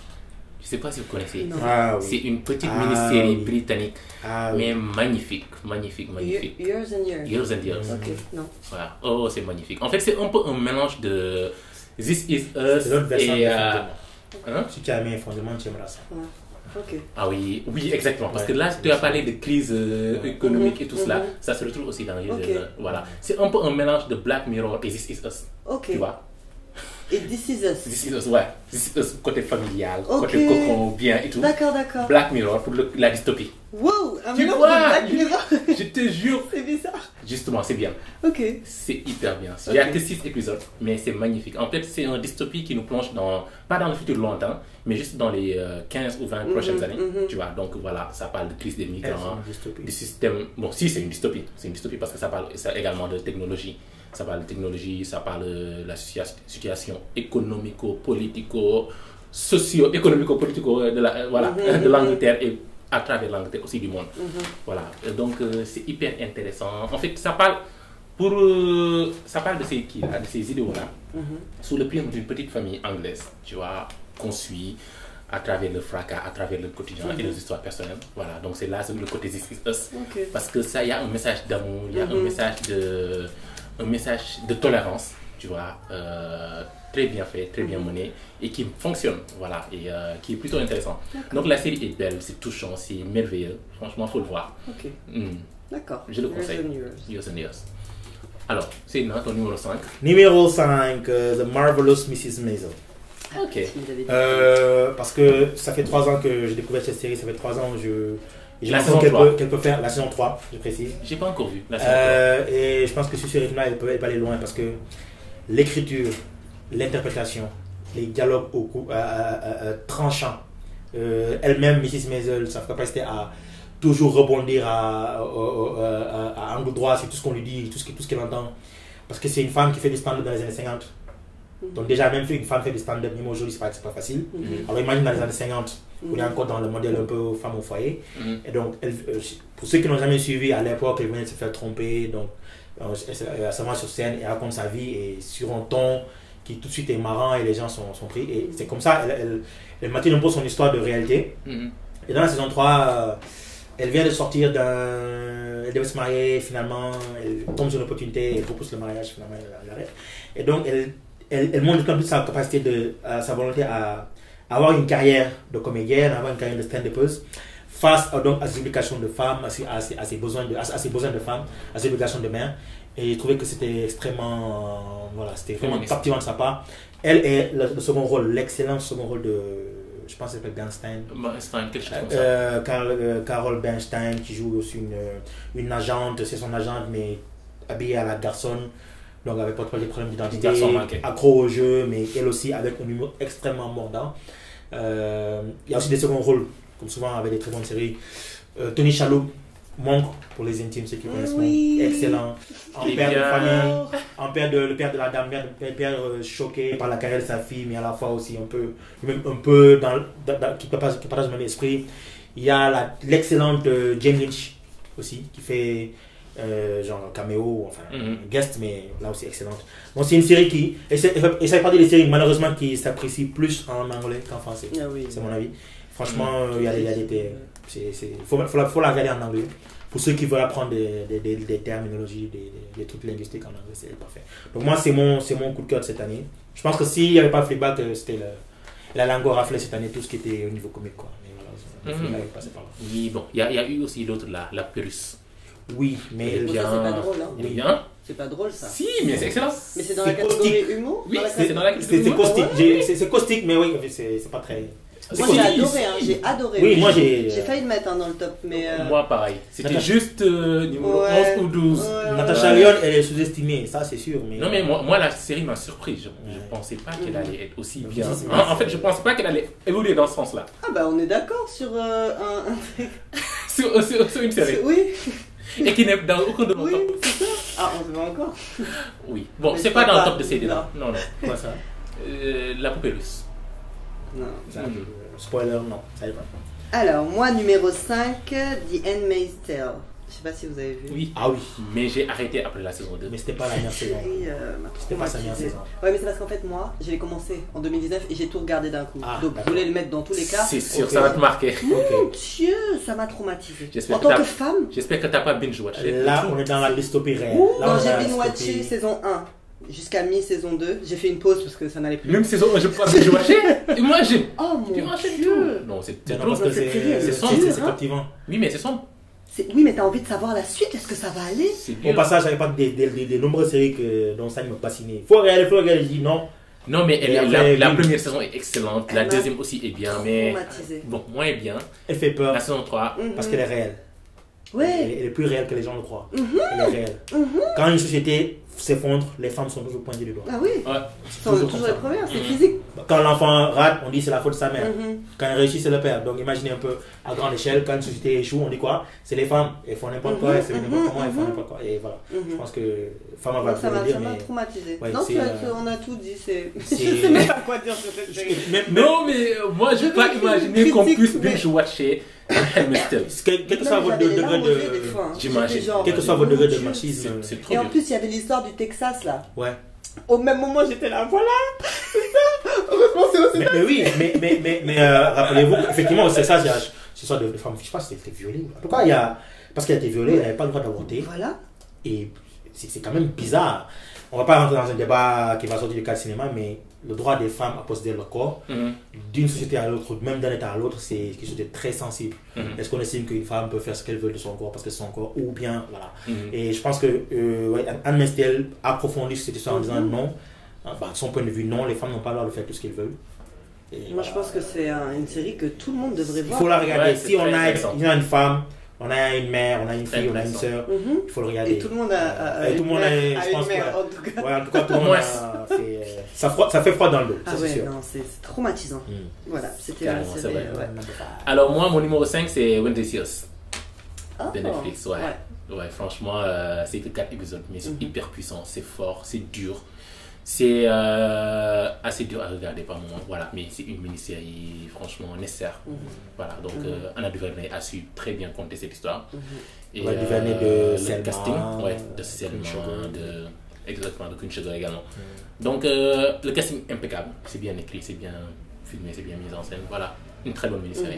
Je sais pas si vous connaissez. Non. Ah, oui. C'est une petite Ah, mini-série oui. britannique, Ah, oui. mais magnifique, magnifique, magnifique. Years and Years. Years and Years. Ok, non. Voilà. Oh, c'est magnifique. En fait, c'est un peu un mélange de This Is Us C'est l'autre version et... de Fondement. hein? Si tu as aimé Fondement, tu aimeras ça. Ok. Ah oui, oui, exactement. Parce Ouais. que là, tu as parlé de crise économique et tout cela. Ça se retrouve aussi dans les... Ok. Voilà. C'est un peu un mélange de Black Mirror et This Is Us. Ok. Tu vois? Et This Is Us. This Is Us, ouais. This Is Us, côté familial, Ok. côté cocon, bien et tout. D'accord, d'accord. Black Mirror pour la dystopie. Wow, un Tu mélange vois, de Black Mirror. Je te jure. C'est bizarre. Justement, c'est bien. Ok. C'est hyper bien. Il n'y a Ok. que 6 épisodes, mais c'est magnifique. En fait, c'est une dystopie qui nous plonge dans, pas dans le futur lointain, mais juste dans les 15 ou 20 prochaines années. Tu vois, donc voilà, ça parle de crise des migrants, du système. Bon, si, c'est une dystopie. C'est une dystopie parce que ça parle également de technologie. Ça parle de technologie, ça parle de la situation économico-politico, socio-économico-politico de l'Angleterre et à travers l'Angleterre aussi du monde. Voilà, donc c'est hyper intéressant. En fait, ça parle de ces idéaux-là, sous le prisme d'une petite famille anglaise, tu vois, qu'on suit à travers le fracas, à travers le quotidien et les histoires personnelles. Voilà, donc c'est là le côté This Is Us. Parce que ça, il y a un message d'amour, il y a un message de tolérance, tu vois, très bien fait, très bien mené et qui fonctionne, voilà, et qui est plutôt intéressant. Donc la série est belle, c'est touchant, c'est merveilleux, franchement, il faut le voir. Ok. D'accord. Je le conseille. Years and Years. Alors, c'est ton numéro 5. Numéro 5, The Marvelous Mrs. Maisel. Ok. Parce que ça fait 3 ans que j'ai découvert cette série, ça fait 3 ans j'ai La l'impression saison 3. qu'elle peut faire la saison 3, je précise. J'ai pas encore vu la saison 3. Et je pense que sur ce rythme-là, elle peut aller loin parce que l'écriture, l'interprétation, les dialogues tranchants, elle-même, Mrs. Maisel, sa capacité à toujours rebondir à angle droit sur tout ce qu'on lui dit, tout ce qu'elle entend. Parce que c'est une femme qui fait du stand-up dans les années 50. Donc déjà, même une femme fait du stand-up, même aujourd'hui, c'est pas facile. Alors imagine dans les années 50, on est encore dans le modèle un peu femme au foyer. Et donc, pour ceux qui n'ont jamais suivi, à l'époque, elle venait de se faire tromper. Donc, elle se met sur scène et raconte sa vie et sur un ton qui tout de suite est marrant et les gens sont pris. Et c'est comme ça, elle maintient un peu son histoire de réalité. Et dans la saison 3, elle vient de sortir elle devait se marier, finalement, elle tombe sur l'opportunité, elle propose le mariage, finalement, elle arrête. Et donc, elle montre comme sa capacité, sa volonté à avoir une carrière de comédienne, avoir une carrière de stand-upeuse, face donc à ses obligations de femme, à ses besoins de femme, à ses obligations de mère. Et j'ai trouvé que c'était extrêmement, c'était vraiment captivant de sa part. Elle est le second rôle, l'excellent second rôle de, je pense qu'elle s'appelle Bernstein. Bernstein, quelque chose comme ça. Carol Bernstein qui joue aussi une agente, c'est son agente mais habillée à la garçonne. Donc avec pas des problèmes d'identité, accro au jeu, mais elle aussi avec un humour extrêmement mordant. Il y a aussi des seconds rôles, comme souvent avec des très bonnes séries. Tony Shalhoub, Monk, pour les intimes, ceux qui connaissent Monk, excellent. En père de famille, le père de la dame, le père choqué par la carrière de sa fille, mais à la fois aussi un peu qui partage le même esprit. Il y a l'excellente Jane Lynch aussi, qui fait genre caméo, guest, mais là aussi excellente. Donc c'est une série qui, et ça fait partie des séries malheureusement qui s'apprécient plus en anglais qu'en français. C'est mon avis. Franchement, il y a des faut la regarder en anglais. Pour ceux qui veulent apprendre des terminologies, des trucs linguistiques en anglais, c'est parfait. Donc moi, c'est mon coup de cœur de cette année. Je pense que s'il n'y avait pas Fleabag, c'était la langue raflée cette année, tout ce qui était au niveau comique, quoi. Mais voilà, Fleabag est passé par là. Oui, bon, il y a eu aussi l'autre, la Pérus. Oui, mais c'est pas drôle, hein. Oui. Bien. C'est pas drôle, ça. Si, mais c'est excellent. Mais c'est dans la catégorie humour. Oui, c'est dans la catégorie c'est humour. caustique. C'est caustique, mais oui, c'est pas très. Moi j'ai adoré. Oui, moi j'ai failli le mettre dans le top, mais. Moi pareil. C'était juste numéro 11 ou 12. Natasha Lyonne, elle est sous-estimée, ça c'est sûr. Mais... Non, mais moi la série m'a surpris. Je pensais pas qu'elle allait être aussi bien. En fait, je pensais pas qu'elle allait évoluer dans ce sens-là. Ah bah on est d'accord sur un truc. sur une série. Oui. Et qui n'est dans aucun de nos Oui, top. c'est ça. Ah, on se voit encore. Oui. Bon, Mais c'est pas dans le top de série là. Non. Quoi ça La poupée russe. Non. Spoiler, non, ça y est pas. Alors, moi, numéro 5, The Handmaid's Tale. Je sais pas si vous avez vu. Oui. Ah oui. Mais j'ai arrêté après la saison 2. Mais c'était pas la meilleure saison. C'était pas sa meilleure saison. Ouais, mais c'est parce qu'en fait, moi, je l'ai commencé en 2019 et j'ai tout regardé d'un coup. Ah, donc, je d'accord. voulais le mettre dans tous les cas. C'est sûr, Ok. ça va te marquer. Mon Dieu, ça m'a traumatisé. J'espère En que tant t'as- que femme, J'espère que t'as pas binge-watché. Là, on est dans la dystopie réelle. Là, non, on est dans la j'ai binge-watché dystopie. saison 1 jusqu'à mi-saison 2. J'ai fait une pause parce que ça n'allait plus. Même saison 1, je peux pas binge-watcher. Imagine. Oh mon Tu enchaînes Dieu. tout. Non, c'est Mais non, trop. parce que cette série, elle c'est est sombre, dure, c'est hein. captivant. Oui, mais c'est sombre. Oui, mais t'as envie de savoir la suite. Est-ce que ça va aller? C'est Au dur. passage, j'avais pas des nombreuses séries dont ça ne m'a fasciné. Faut regarder, je dis non. Non, mais Et après, la oui. première saison est excellente. La Elle m'a deuxième aussi est bien, mais. Traumatisée. Bon, moins bien. Elle fait peur La saison 3. parce qu'elle est réelle. Ouais. Elle est plus réelle que les gens le croient. Elle est réelle. Quand une société s'effondre, les femmes sont toujours pointées du doigt. Ah oui. Ouais. Ce sont toujours les premières, c'est physique. Quand l'enfant rate, on dit c'est la faute de sa mère. Mhm. Quand il réussit, c'est le père. Donc imaginez un peu à grande échelle, quand une société échoue, on dit quoi? C'est les femmes. Elles font n'importe quoi, elles font n'importe comment, elles font n'importe quoi. Et voilà. Je pense que femme va Ça m'a dire, ça m'a mais. traumatisé. Ouais, Non, c'est, on a tout dit. Je c'est- sais même pas quoi dire sur cette série. Non, mais moi, je peux pas imaginer qu'on critique, puisse mais- binge-watcher Handmaid's Tale. Quel que soit votre degré de. J'imagine. Quel que soit votre degré de Dieu. machisme. C'est trop Et en dur. plus, il y avait l'histoire du Texas là. Ouais. Au même moment, j'étais là, voilà, c'est ça. Heureusement, c'est aussi. Mais oui, mais rappelez-vous, effectivement, c'est ça, c'est ça de femmes. Je sais pas si elle était violée. En tout cas, parce qu'elle a été violée, elle n'avait pas le droit d'avorter. Voilà. Et c'est quand même bizarre. On va pas rentrer dans un débat qui va sortir du cadre cinéma, mais le droit des femmes à posséder leur corps, d'une société à l'autre, même d'un état à l'autre, c'est quelque chose de très sensible. Est-ce qu'on estime qu'une femme peut faire ce qu'elle veut de son corps parce que c'est son corps, ou bien, voilà. Et je pense que Handmaid's Tale approfondit cette histoire en disant non, de son point de vue, non, les femmes n'ont pas le droit de faire tout ce qu'elles veulent. Et Moi, je pense que c'est une série que tout le monde devrait il voir. faut la regarder. Ouais, c'est Si on très a intéressant. une femme, on a une mère, on a une fille, on a une Intéressant. soeur, il faut le regarder. Et tout le monde a Et tout le monde une a, je pense, mère, ouais. en tout cas. Ouais, en tout cas, tout le monde Moins. ça fait froid dans le dos, Ah ça, c'est ouais, sûr. non, c'est traumatisant. Voilà, c'était une Carrément, c'est série. vrai. Ouais. Alors, moi, mon numéro 5, c'est When They See Us Ah, de Netflix. Ouais, ouais franchement, c'est que 4 épisodes, mais c'est hyper puissant, c'est fort, c'est dur. C'est assez dur à regarder par moment, voilà, mais c'est une mini-série franchement nécessaire. Voilà, donc Anna Duvernay a su très bien conter cette histoire. Et Anna Duvernay de le Selma, casting, ouais, de Selma, Queen Sugar. exactement, de Queen Sugar également. Donc le casting impeccable, c'est bien écrit, c'est bien filmé, c'est bien mis en scène, voilà, une très bonne mini-série.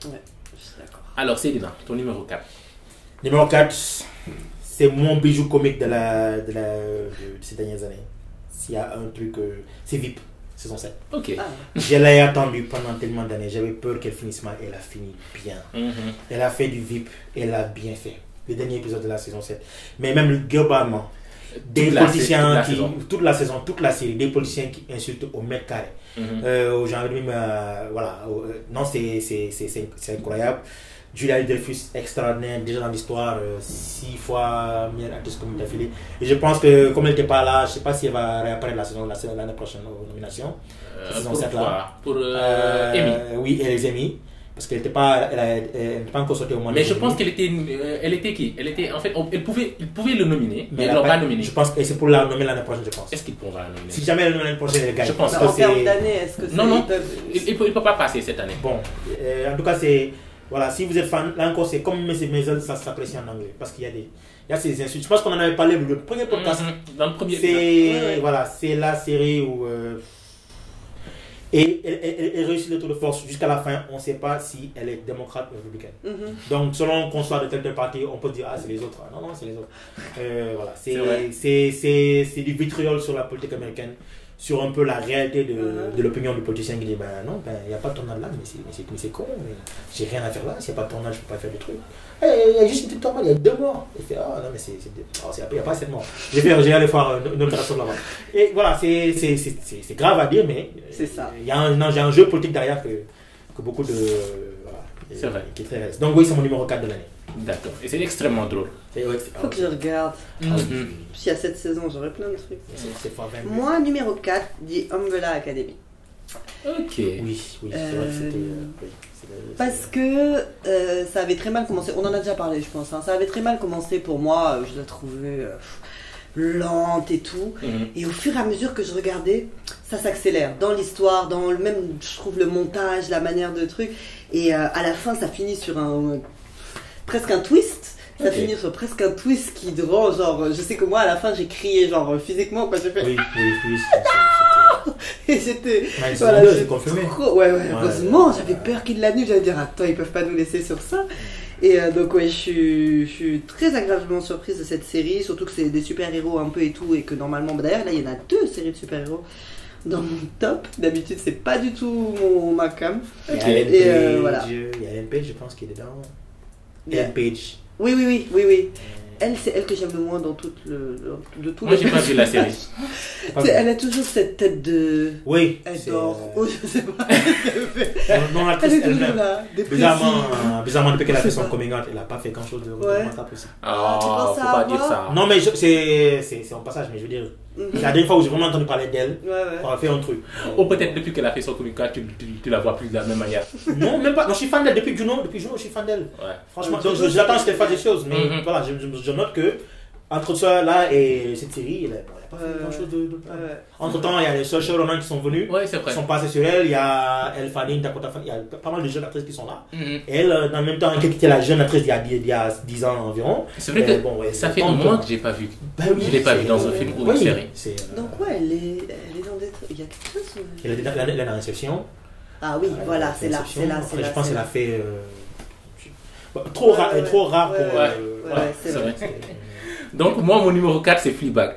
Ouais, je suis d'accord. Alors Céline, ton numéro 4. Numéro 4, c'est mon bijou comique de ces dernières années. S'il y a un truc, c'est VIP, saison 7. Ok. Je l'ai attendu pendant tellement d'années, j'avais peur qu'elle finisse mal, elle a fini bien. Elle a fait du VIP, elle a bien fait. Le dernier épisode de la saison 7. Mais même globalement, des politiciens toute la saison, toute la série, des politiciens qui insultent au mètre carré. J'ai envie de même, voilà, non, c'est incroyable. Julia Dreyfus, extraordinaire, déjà dans l'histoire, 6 fois meilleure actrice comique d'affilée. Et je pense que comme elle n'était pas là, je ne sais pas si elle va réapparaître l'année prochaine aux nominations. Saison 7 là. Pour Emmy. Oui, et les Emmy. Parce qu'elle n'était pas, elle pas encore sortie au moins. Mais je pense qu'elle était qui? Elle était, en fait, il pouvait le nominer, mais ils ne l'ont pas nominé. Je pense que c'est pour la nommer l'année prochaine, je pense. Est-ce qu'ils pourront la nominer? Si jamais elle nomme l'année prochaine, elle gagne. Je pense Bah, que en termes d'années, est-ce que Non, ils peuvent... il ne peut pas passer cette année. Bon, en tout cas, c'est. Voilà, si vous êtes fan, là encore, c'est comme mes ailes, ça s'apprécie en anglais. Parce qu'il y a ces insultes. Je pense qu'on en avait parlé le premier podcast. Dans le premier Voilà, c'est la série où. Et elle réussit le tour de force jusqu'à la fin. On ne sait pas si elle est démocrate ou républicaine. Donc, selon qu'on soit de tel parti, on peut dire ah, c'est les autres. Ah, non, c'est les autres. Voilà, c'est du vitriol sur la politique américaine, sur un peu la réalité de l'opinion du politicien qui dit ben non, il n'y a pas de tournage là, mais c'est con, j'ai rien à faire là, s'il n'y a pas de tournage, je ne peux pas faire du truc. Il y a juste une petite tournage, il y a 2 morts. Il fait ah non, mais il n'y a pas assez de morts. J'ai allé voir une opération là-bas. Et voilà, c'est grave à dire, mais c'est ça. Il y a un jeu politique derrière que beaucoup de. Voilà, c'est vrai. Qui est très réaliste. Donc oui, c'est mon numéro 4 de l'année. D'accord. Et c'est extrêmement drôle. Faut que je regarde. S'il y a cette saison, j'aurai plein de trucs. C'est fort. Moi, numéro 4, dit Umbrella Academy. Ok. Oui, c'est vrai que c'était. Parce que ça avait très mal commencé. On en a déjà parlé, je pense. Hein. Ça avait très mal commencé pour moi. Je la trouvais lente et tout. Et au fur et à mesure que je regardais, ça s'accélère dans l'histoire, dans le même, je trouve, le montage, la manière de truc. Et à la fin, ça finit sur presque un twist. Ça finit sur presque un twist qui rend, genre, je sais que moi à la fin j'ai crié, genre, physiquement, quand j'ai fait. Oui. Et c'était. Ouais, Voilà, c'est j'ai confirmé. Ouais, heureusement, j'avais peur qu'il l'annule, j'allais dire, attends, ils peuvent pas nous laisser sur ça. Et donc, ouais, je suis très agréablement surprise de cette série, surtout que c'est des super-héros un peu et tout, et que normalement, bah, d'ailleurs, là, il y en a 2 séries de super-héros dans mon top. D'habitude, c'est pas du tout ma cam. Il y a Ellen Page, voilà. il y a Ellen Page, je pense, qui est dedans. Ellen Page. Oui. Elle, c'est elle que j'aime le moins dans tout de tout Moi, j'ai pas vu la série. Elle a toujours cette tête de. Oui. Elle c'est, dort. Oh, je sais pas ce qu'elle fait. Non, Elle l'actrice est toujours elle-même. là, dépressive. Bizarrement, depuis qu'elle a fait Je sais son pas. coming out, elle n'a pas fait grand chose de Ouais. remarquable aussi. Ah, tu penses faut à pas moi dire ça. Non, mais c'est en passage, mais je veux dire, c'est la dernière fois où j'ai vraiment entendu parler d'elle, Ouais. on a fait un truc. Ou peut-être depuis qu'elle a fait son communicat, tu la vois plus de la même manière. Non, même pas. Non, je suis fan d'elle depuis Juno, je suis fan d'elle. Ouais. Franchement, donc je l'attends qu'elle fasse des choses, mais Mhm. voilà, je note que entre ça là et cette série, il n'y a pas fait grand chose de. Entre temps, il y a les seuls showrunners qui sont venus, Ouais, c'est vrai. qui sont passés sur elle. Il y a Elle Fanning, Dakota Fanning, il y a pas mal de jeunes actrices qui sont là. Mhm. Et elle, dans le même temps, qui était la jeune actrice il y a 10 ans environ. C'est vrai Mais que bon, ouais, ça c'est fait un pas mois encore. que j'ai pas vu. Ben oui, Je l'ai pas c'est- vu dans un film ou oui, une série. c'est, Donc, ouais, elle est dans des trucs. Il y a quelque chose. elle est dans la réception. Ah oui, voilà, c'est là. Réception. C'est là. Après, je pense c'est qu'elle là. a fait. Trop rare, elle est trop rare Ouais, pour. ouais. Ouais, c'est c'est vrai. vrai. Donc, moi, mon numéro 4, c'est Fleabag.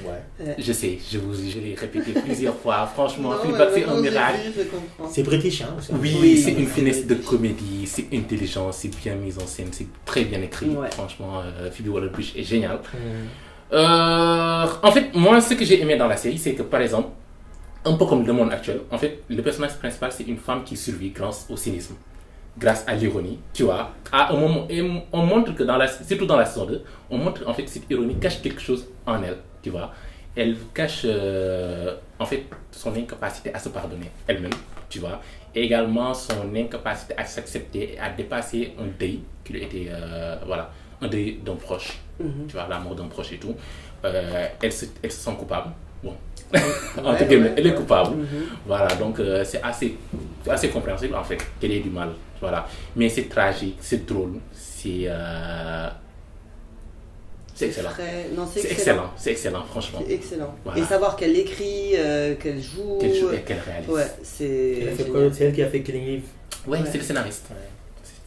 Ouais. Je sais, je l'ai répété plusieurs fois. Franchement, Non, Fleabag, mais c'est un maintenant, j'ai miracle. vu, je comprends. C'est british, hein. aussi. Oui, c'est une finesse de comédie, c'est intelligent, c'est bien mis en scène, c'est très bien écrit. Ouais. Franchement, Phoebe Waller-Bridge est génial. Mm. En fait, moi, ce que j'ai aimé dans la série, c'est que, par exemple, un peu comme le monde actuel, en fait, le personnage principal, c'est une femme qui survit grâce au cynisme, grâce à l'ironie, tu vois. À un moment, et on montre que, surtout dans la saison 2, on montre en fait que cette ironie cache quelque chose en elle, tu vois. Elle cache, en fait, son incapacité à se pardonner elle-même, tu vois. Et également son incapacité à s'accepter et à dépasser un deuil qui lui était, voilà, un deuil d'un proche, tu vois, la mort d'un proche et tout. Elle se sent coupable. Bon, entre guillemets, elle est coupable. Voilà, donc c'est assez compréhensible en fait qu'elle ait du mal. Voilà, mais c'est tragique, c'est drôle, c'est excellent. C'est excellent, franchement. C'est excellent. Voilà. Et savoir qu'elle écrit, qu'elle joue. Qu'elle joue et qu'elle réalise. Ouais, c'est. Elle a fait génial. quoi? C'est elle qui a fait Killing Eve. Ouais, Ouais. c'est le scénariste.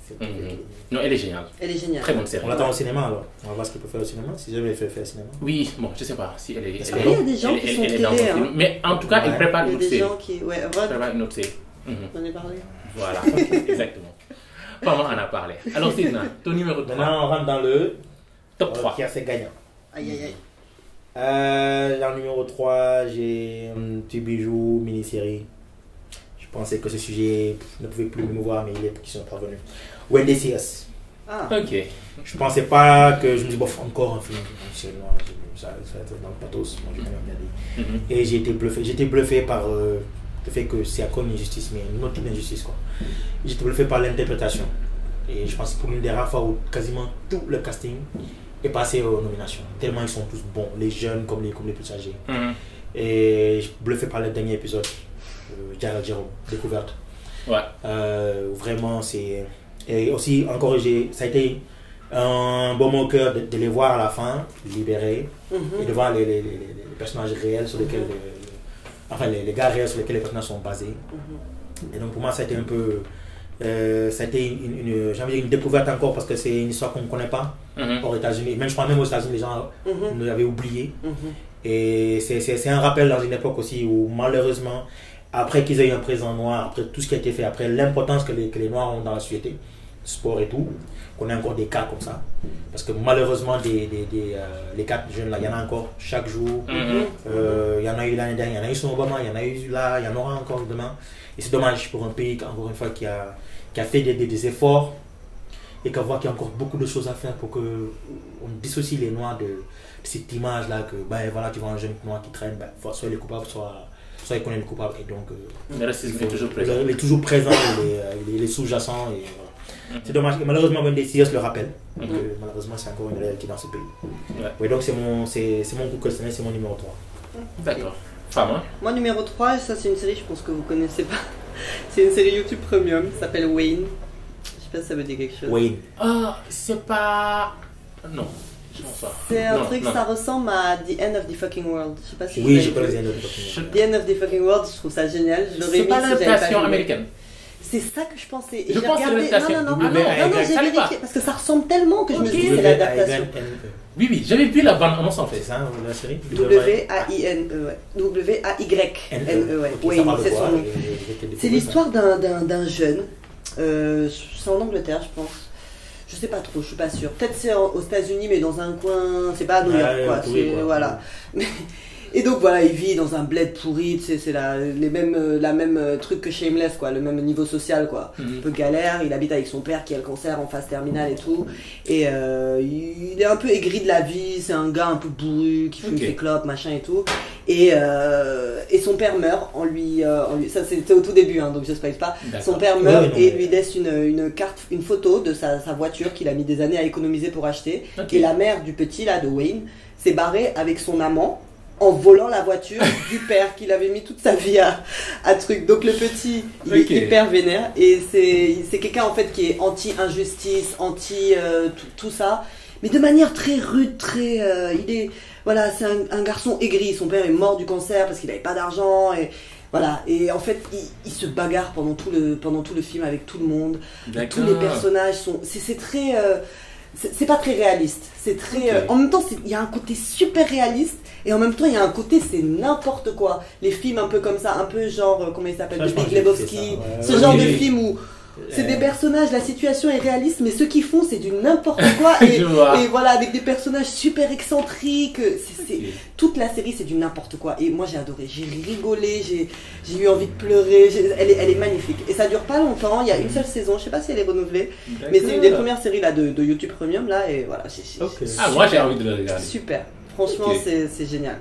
C'est- Non, elle est géniale. Elle est géniale. Très bonne série. On l'attend au cinéma alors. On va voir ce qu'il peut faire au cinéma. Si jamais elle fait au cinéma. Oui, bon, je sais pas si elle est. Parce Après, il y a des gens qui sont elle est dans un télé, film. hein. Mais en tout cas, elle Ouais. prépare Il y une a autre des série. gens qui. Ouais, Elle voilà, prépare une autre série. on en a parlé. Voilà, exactement. Pas moi, on en a parlé. Alors, Sidna, ton numéro 3. Maintenant, on rentre dans le Top 3. qui a fait gagnant. Aïe aïe aïe. En numéro 3, j'ai un petit bijou, mini-série. Je pensais que ce sujet ne pouvait plus me mouvoir, mais il est qui sont parvenus. Wendy CS. Ah, Ok. Je pensais pas que je me dis, bof, encore un film. C'est noir, ça va être dans le pathos. Moi, j'ai quand même regardé. Mhm. Et j'ai été bluffé. J'étais bluffé par le fait que c'est encore une injustice, mais une autre type d'injustice, quoi. J'étais bluffé par l'interprétation. Et je pense que pour une des rares fois où quasiment tout le casting est passé aux nominations. Tellement ils sont tous bons, les jeunes comme les plus âgés. Mhm. Et je suis bluffé par le dernier épisode, Jared Jerome, Découverte. Ouais. Vraiment, c'est. Et aussi, encore, ça a été un bon mot au cœur de les voir à la fin, libérés, et de voir les personnages réels sur lesquels. Enfin, les gars réels sur lesquels les personnages sont basés. Et donc, pour moi, ça a été un peu. Ça a été j'ai envie de dire une découverte encore parce que c'est une histoire qu'on ne connaît pas aux États-Unis. Même, je crois même aux États-Unis, les gens nous l'avaient oublié. Et c'est un rappel dans une époque aussi où, malheureusement, après qu'ils aient eu un président noir, après tout ce qui a été fait, après l'importance que les Noirs ont dans la société, sport et tout, qu'on ait encore des cas comme ça. Parce que malheureusement, les 4 jeunes là, il y en a encore chaque jour. Il y en a eu l'année dernière, il y en a eu sur Obama, il y en a eu là, il y en aura encore demain. Et c'est dommage pour un pays, encore une fois, qui a fait des efforts et qu'on voit qu'il y a encore beaucoup de choses à faire pour qu'on dissocie les Noirs de cette image-là que, ben voilà, tu vois un jeune noir qui traîne, ben, soit il est coupable, soit il connaît le coupable. Et donc, Le racisme est toujours présent. il est toujours présent, il est sous-jacent. Et voilà. C'est dommage. Et malheureusement, même des CS le rappellent. Donc, malheureusement, c'est encore une réalité dans ce pays. Ouais. Ouais, donc, c'est mon coup de cœur, c'est mon numéro 3. D'accord. Femme, hein? Moi, numéro 3, ça c'est une série, je pense que vous connaissez pas. C'est une série YouTube Premium, ça s'appelle Wayne. Je sais sais pas si ça veut dire quelque chose. Wayne. C'est pas... Non, je pense pas. C'est un Non, truc, non. ça ressemble à The End of the Fucking World. Je sais pas si Oui, vous je avez connais vu. The End of the Fucking World. The End of the Fucking World, je trouve ça génial. Je l'aurais C'est mis pas si j'avais l'adaptation vu. américaine. C'est ça que je pensais. Et Je j'ai pense que c'est regardé. l'adaptation. Non, Ah non, j'ai ça l'est pas. vérifié parce que ça ressemble tellement que je me Ok. dis que c'est l'adaptation. Oui, j'avais vu la bande-annonce en fait. C'est ça, la série W-A-I-n-E, ouais. W-A-Y-N-E, ouais. Ok, Oui, ça parle de c'est quoi? son nom. Je vais te découvrir C'est ça. l'histoire d'un jeune. C'est en Angleterre, je pense. Je sais pas trop, je suis pas sûre. Peut-être c'est aux États-Unis, mais dans un coin. C'est pas à New York, Ouais, quoi. oui, C'est- quoi. Voilà. Et donc voilà, il vit dans un bled pourri, tu sais, c'est la même truc que Shameless, quoi, le même niveau social, quoi. Un peu galère, il habite avec son père qui a le cancer en phase terminale et tout. Et il est un peu aigri de la vie, c'est un gars un peu bourru, qui fume Ok. ses clopes, machin et tout. Et son père meurt ça c'était au tout début, hein, donc je spoil pas. D'accord. Son père meurt Ouais, non, et mais- lui laisse une carte, une photo de sa voiture qu'il a mis des années à économiser pour acheter. Ok. Et la mère du petit, là, de Wayne, s'est barrée avec son amant en volant la voiture du père qu'il avait mis toute sa vie à truc. Donc le petit, il Ok. est hyper vénère et c'est quelqu'un en fait qui est anti-injustice, anti tout ça, mais de manière très rude, très il est voilà, c'est un garçon aigri. Son père est mort du cancer parce qu'il avait pas d'argent et voilà, et en fait il se bagarre pendant tout le film avec tout le monde. Tous les personnages sont c'est très c'est pas très réaliste, c'est très Ok. en même temps il y a un côté super réaliste et en même temps il y a un côté c'est n'importe quoi, les films un peu comme ça, un peu genre comment il s'appelle, Ça, de je pense Big que c'est Lebowski, ça, ce ouais. genre Oui, de oui. film où c'est des personnages, la situation est réaliste, mais ceux qui font c'est du n'importe quoi Je vois. et voilà, avec des personnages super excentriques. Ok. Toute la série c'est du n'importe quoi. Et moi j'ai adoré, j'ai rigolé, j'ai eu envie de pleurer. Elle est magnifique. Et ça dure pas longtemps, il y a une seule saison, je sais pas si elle est renouvelée, mais c'est une des premières séries là de YouTube Premium là. Et voilà, Ok. Ah, moi j'ai envie de le regarder. super. Franchement, Ok. c'est génial.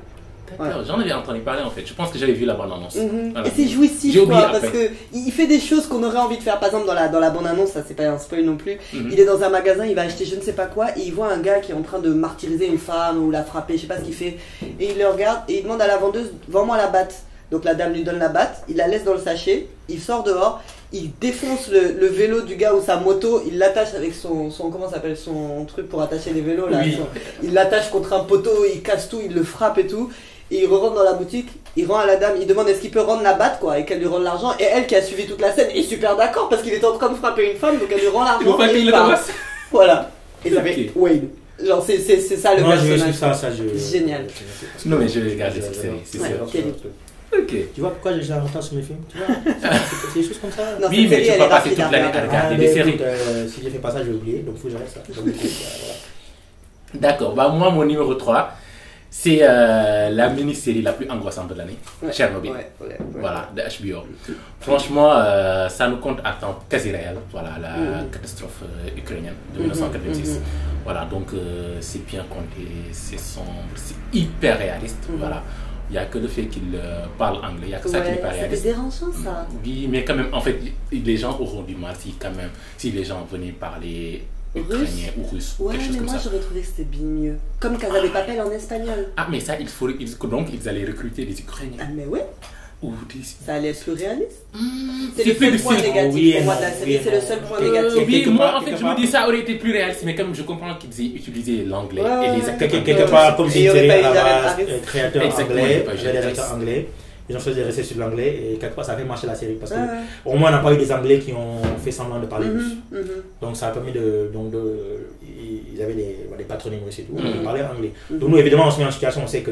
D'accord, j'en avais entendu parler en fait. Je pense que j'avais vu la bande-annonce. Voilà. Et c'est jouissif J'ai oublié quoi, parce après. que il fait des choses qu'on aurait envie de faire. Par exemple dans la bande-annonce, ça c'est pas un spoil non plus. Mhm. Il est dans un magasin, il va acheter je ne sais pas quoi et il voit un gars qui est en train de martyriser une femme ou la frapper, je sais pas ce qu'il fait. Et il le regarde et il demande à la vendeuse, vends-moi la batte. Donc la dame lui donne la batte, il la laisse dans le sachet, il sort dehors, il défonce le vélo du gars ou sa moto, il l'attache avec son comment ça s'appelle, son truc pour attacher les vélos là. Oui. Il l'attache contre un poteau, il casse tout, il le frappe et tout. Et il rentre dans la boutique, il rend à la dame, il demande est-ce qu'il peut rendre la batte quoi, et qu'elle lui rende l'argent. Et elle qui a suivi toute la scène est super d'accord parce qu'il était en train de frapper une femme, donc elle lui rend Il faut l'argent. pas et qu'il il le part. tabasse. Voilà. Et ça Ok. fait Wayne. Genre c'est ça le Moi, je vais personnage. suivre ça, je... Génial. Non, mais je vais regarder cette série, c'est Ouais. sûr. Terrible. Ok. Tu vois pourquoi j'ai un retard sur mes films? Tu vois, c'est des choses comme ça. Non, Oui, cette mais série, tu elle peux est passer rapide toute l'année à regarder des mais séries. écoute, si je fais pas ça, je vais oublier, donc il faut que j'arrête ça. Donc, voilà. D'accord, bah moi mon numéro 3, c'est la mini-série la plus angoissante de l'année, Ouais. Chernobyl. Ouais. Voilà, de HBO. Franchement, ça nous compte à temps quasi réel. Voilà, la catastrophe ukrainienne de 1986. Voilà, donc c'est bien compté, c'est sombre, c'est hyper réaliste. Voilà, il n'y a que le fait qu'il parle anglais, il n'y a que ça qui n'est pas C'était réaliste. dérangeant ça. Oui, mais quand même, en fait, les gens auront du mal si les gens venaient parler ukrainien ou russe ou Ouais, quelque chose mais comme moi ça. j'aurais trouvé que c'était bien mieux. Comme Casa de Papel en espagnol. Ah, mais ça, donc ils allaient recruter des Ukrainiens. Ah, mais ouais, Ou des... ça allait être plus réaliste. C'est c'est le plus seul point difficile. négatif Oui et pour moi non, de la oui série, et c'est le non. seul point négatif. Oui, quelque moi part- en fait quelque je me part- dis ça aurait été plus réaliste, mais comme je comprends qu'ils aient utilisé l'anglais Ouais, et ouais, les acteurs Quelque anglais. part, comme Et c'est il y une aurait série pas eu à la Jared base, Harris. créateur Exactement, il y anglais, aurait pas eu Jared réalisateur Harris. anglais, ils ont choisi de rester sur l'anglais et quelque part ça a fait marcher la série parce que Ouais. au moins on n'a pas eu des anglais qui ont fait semblant de parler russe. Mhm. Donc ça a permis ils avaient des patronymes russes et tout, Mhm. ils parlaient anglais. Donc nous évidemment on se met en situation, on sait que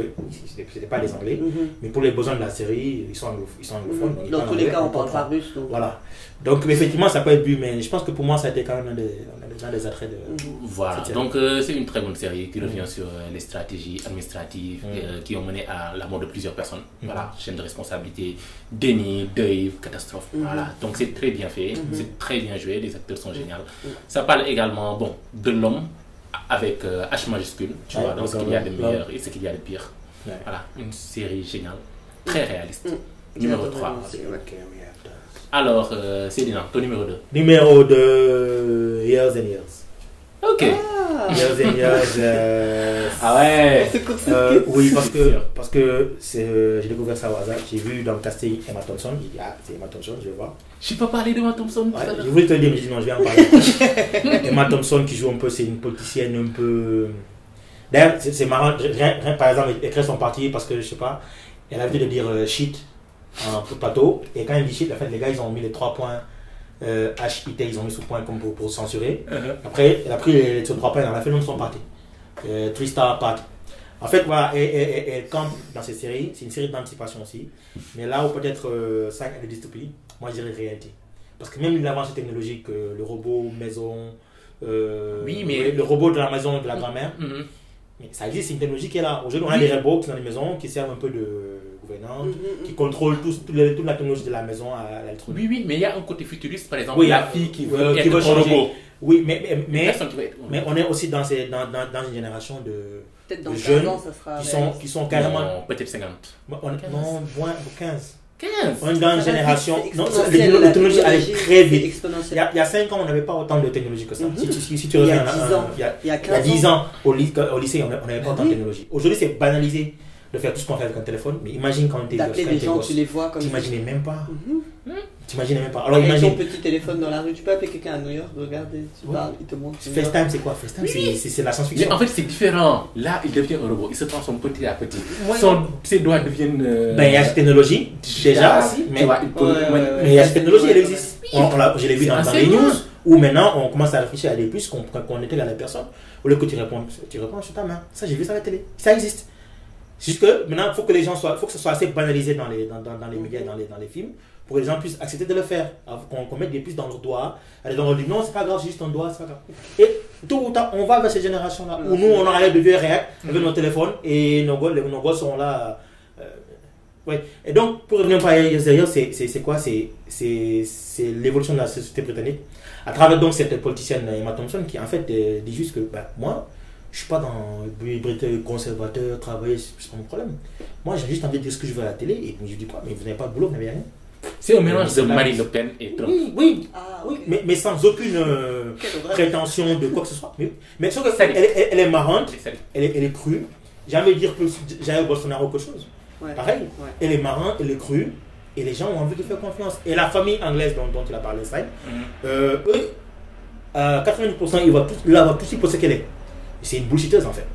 c'était pas des anglais, Mhm. mais pour les besoins de la série, ils sont anglophones. ils Dans parlent tous les anglais, cas, on parle comprend. pas russe. Donc. Voilà. Donc effectivement ça peut être bu, mais je pense que pour moi ça a été quand même un des attraits de... Voilà, Cette série. donc c'est une très bonne série qui revient sur les stratégies administratives qui ont mené à la mort de plusieurs personnes. Voilà, chaîne de responsabilité, déni, deuil, catastrophe. Voilà, donc c'est très bien fait, c'est très bien joué, les acteurs sont géniaux. Ça parle également de l'homme avec H majuscule, tu Ouais, vois, dans ce d'accord, qu'il y a de ouais. meilleur et ce qu'il y a de pire. Ouais. Voilà, une série géniale, très réaliste. J'ai Numéro adoré 3. aussi, ouais. Alors, Céline, ton numéro 2. Numéro 2, Years and Years. Ok. Years and Years. Ah ouais. Oui, parce que j'ai découvert ça au hasard. J'ai vu dans le casting Emma Thompson. J'ai dit, ah, c'est Emma Thompson, je vais voir. Je n'ai pas parlé d'Emma Thompson. Ouais, je voulais te le dire, mais je dis non, je vais en parler. Emma Thompson qui joue un peu, c'est une politicienne un peu. D'ailleurs, c'est marrant. Rien, par exemple, elle crée son parti parce que je sais pas, elle a l'habitude de dire shit en plateau. Et quand elle dit shit, en fait, les gars, ils ont mis les 3 points. HIT, ils ont mis sous point comme pour censurer. Après, elle a pris les 3 points, elle a fait le nom de son parti. Trista Party. En fait, voilà, elle campe dans cette série. C'est une série d'anticipation aussi. Mais là où peut-être ça a des dystopies, moi je dirais réalité. Parce que même l'avancée technologique, le robot maison, oui, mais le robot de la maison de la grand-mère, mais ça existe, c'est une technologie qui est là. Aujourd'hui, on a des robots qui sont dans les maisons qui servent un peu de gouvernante, qui contrôlent toute la technologie de la maison à l'électronique. Oui, mais il y a un côté futuriste, par exemple, oui, la fille qui veut être un changer. robot. Oui, mais on est aussi dans une génération de jeunes qui sont carrément. Non, peut-être 50. Non, moins 15. 15. On est dans une génération. Non, la technologie allait très vite. Il y a 5 ans, on n'avait pas autant de technologie que ça. Si tu reviens il y a 10 ans, au lycée, on n'avait pas autant de technologie. Aujourd'hui, c'est banalisé de faire tout ce qu'on fait avec un téléphone. Mais imagine quand t'es d'appeler des gens, tu les vois comme. T'imaginais même pas. T'imagines même pas. Alors imagine ton petit téléphone dans la rue, tu peux appeler quelqu'un à New York, regarde, tu parles, il te montre. FaceTime, c'est quoi? FaceTime, c'est la science-fiction. Mais en fait, c'est différent. Là, il devient un robot, il se transforme petit à petit. Ses doigts deviennent. Ben, il y a cette technologie déjà, mais il y a cette technologie, elle existe. Je l'ai vu dans les news où maintenant on commence à réfléchir à des puces qu'on était à la personne. Au lieu que tu réponds sur ta main. Ça, j'ai vu ça à la télé. Ça existe. C'est juste que maintenant, il faut que les gens faut que ce soit assez banalisé dans les médias, dans les films, pour que les gens puissent accepter de le faire. Qu'on mette des puces dans leur doigt. On dit non, c'est pas grave, c'est juste un doigt, c'est pas grave. Et tôt ou tard, on va vers cette génération-là où nous, on aura de vieux réacs avec nos téléphones et nos gosses seront là. Ouais. Et donc, pour revenir par ailleurs, c'est quoi? C'est l'évolution de la société britannique à travers donc cette politicienne Emma Thompson qui en fait dit juste que moi, je suis pas dans le Britannique conservateur, travailler, c'est pas mon problème. Moi, j'ai juste envie de dire ce que je veux à la télé et je dis pas, mais vous n'avez pas de boulot, vous n'avez rien. C'est un mélange de Marine Le Pen et Trump. Oui, mais sans aucune prétention de quoi que ce soit. Mais sauf elle est marrante, elle est crue. J'ai envie de dire plus, j'avais Bolsonaro qu'autre chose. Pareil, elle est marrante, elle est crue et les gens ont envie de faire confiance. Et la famille anglaise dont tu as parlé, ça, eux, 90%, ils vont tous y pour ce qu'elle est. C'est une bullshiteuse en fait.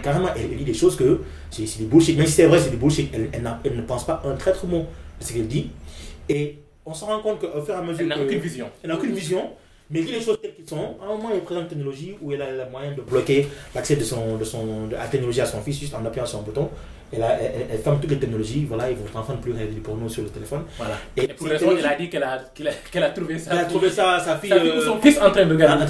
Carrément, elle dit des choses que c'est des bullshit. Même si c'est vrai, c'est des bullshit. Elle ne pense pas un traître mot de ce qu'elle dit. Et on se rend compte qu'au fur et à mesure. Elle n'a aucune vision. Elle n'a aucune vision. Mais il y a les choses telles qu'elles sont. À un moment, elle présente une technologie où elle a le moyen de bloquer l'accès de la technologie à son fils juste en appuyant sur un bouton. Elle ferme toutes les technologies. Voilà, et votre enfant ne peut rien dire pour nous sur le téléphone. Voilà. Et pour raison, elle a dit qu'elle a trouvé ça. Elle a trouvé ça, sa fille. Ou son fils en train de regarder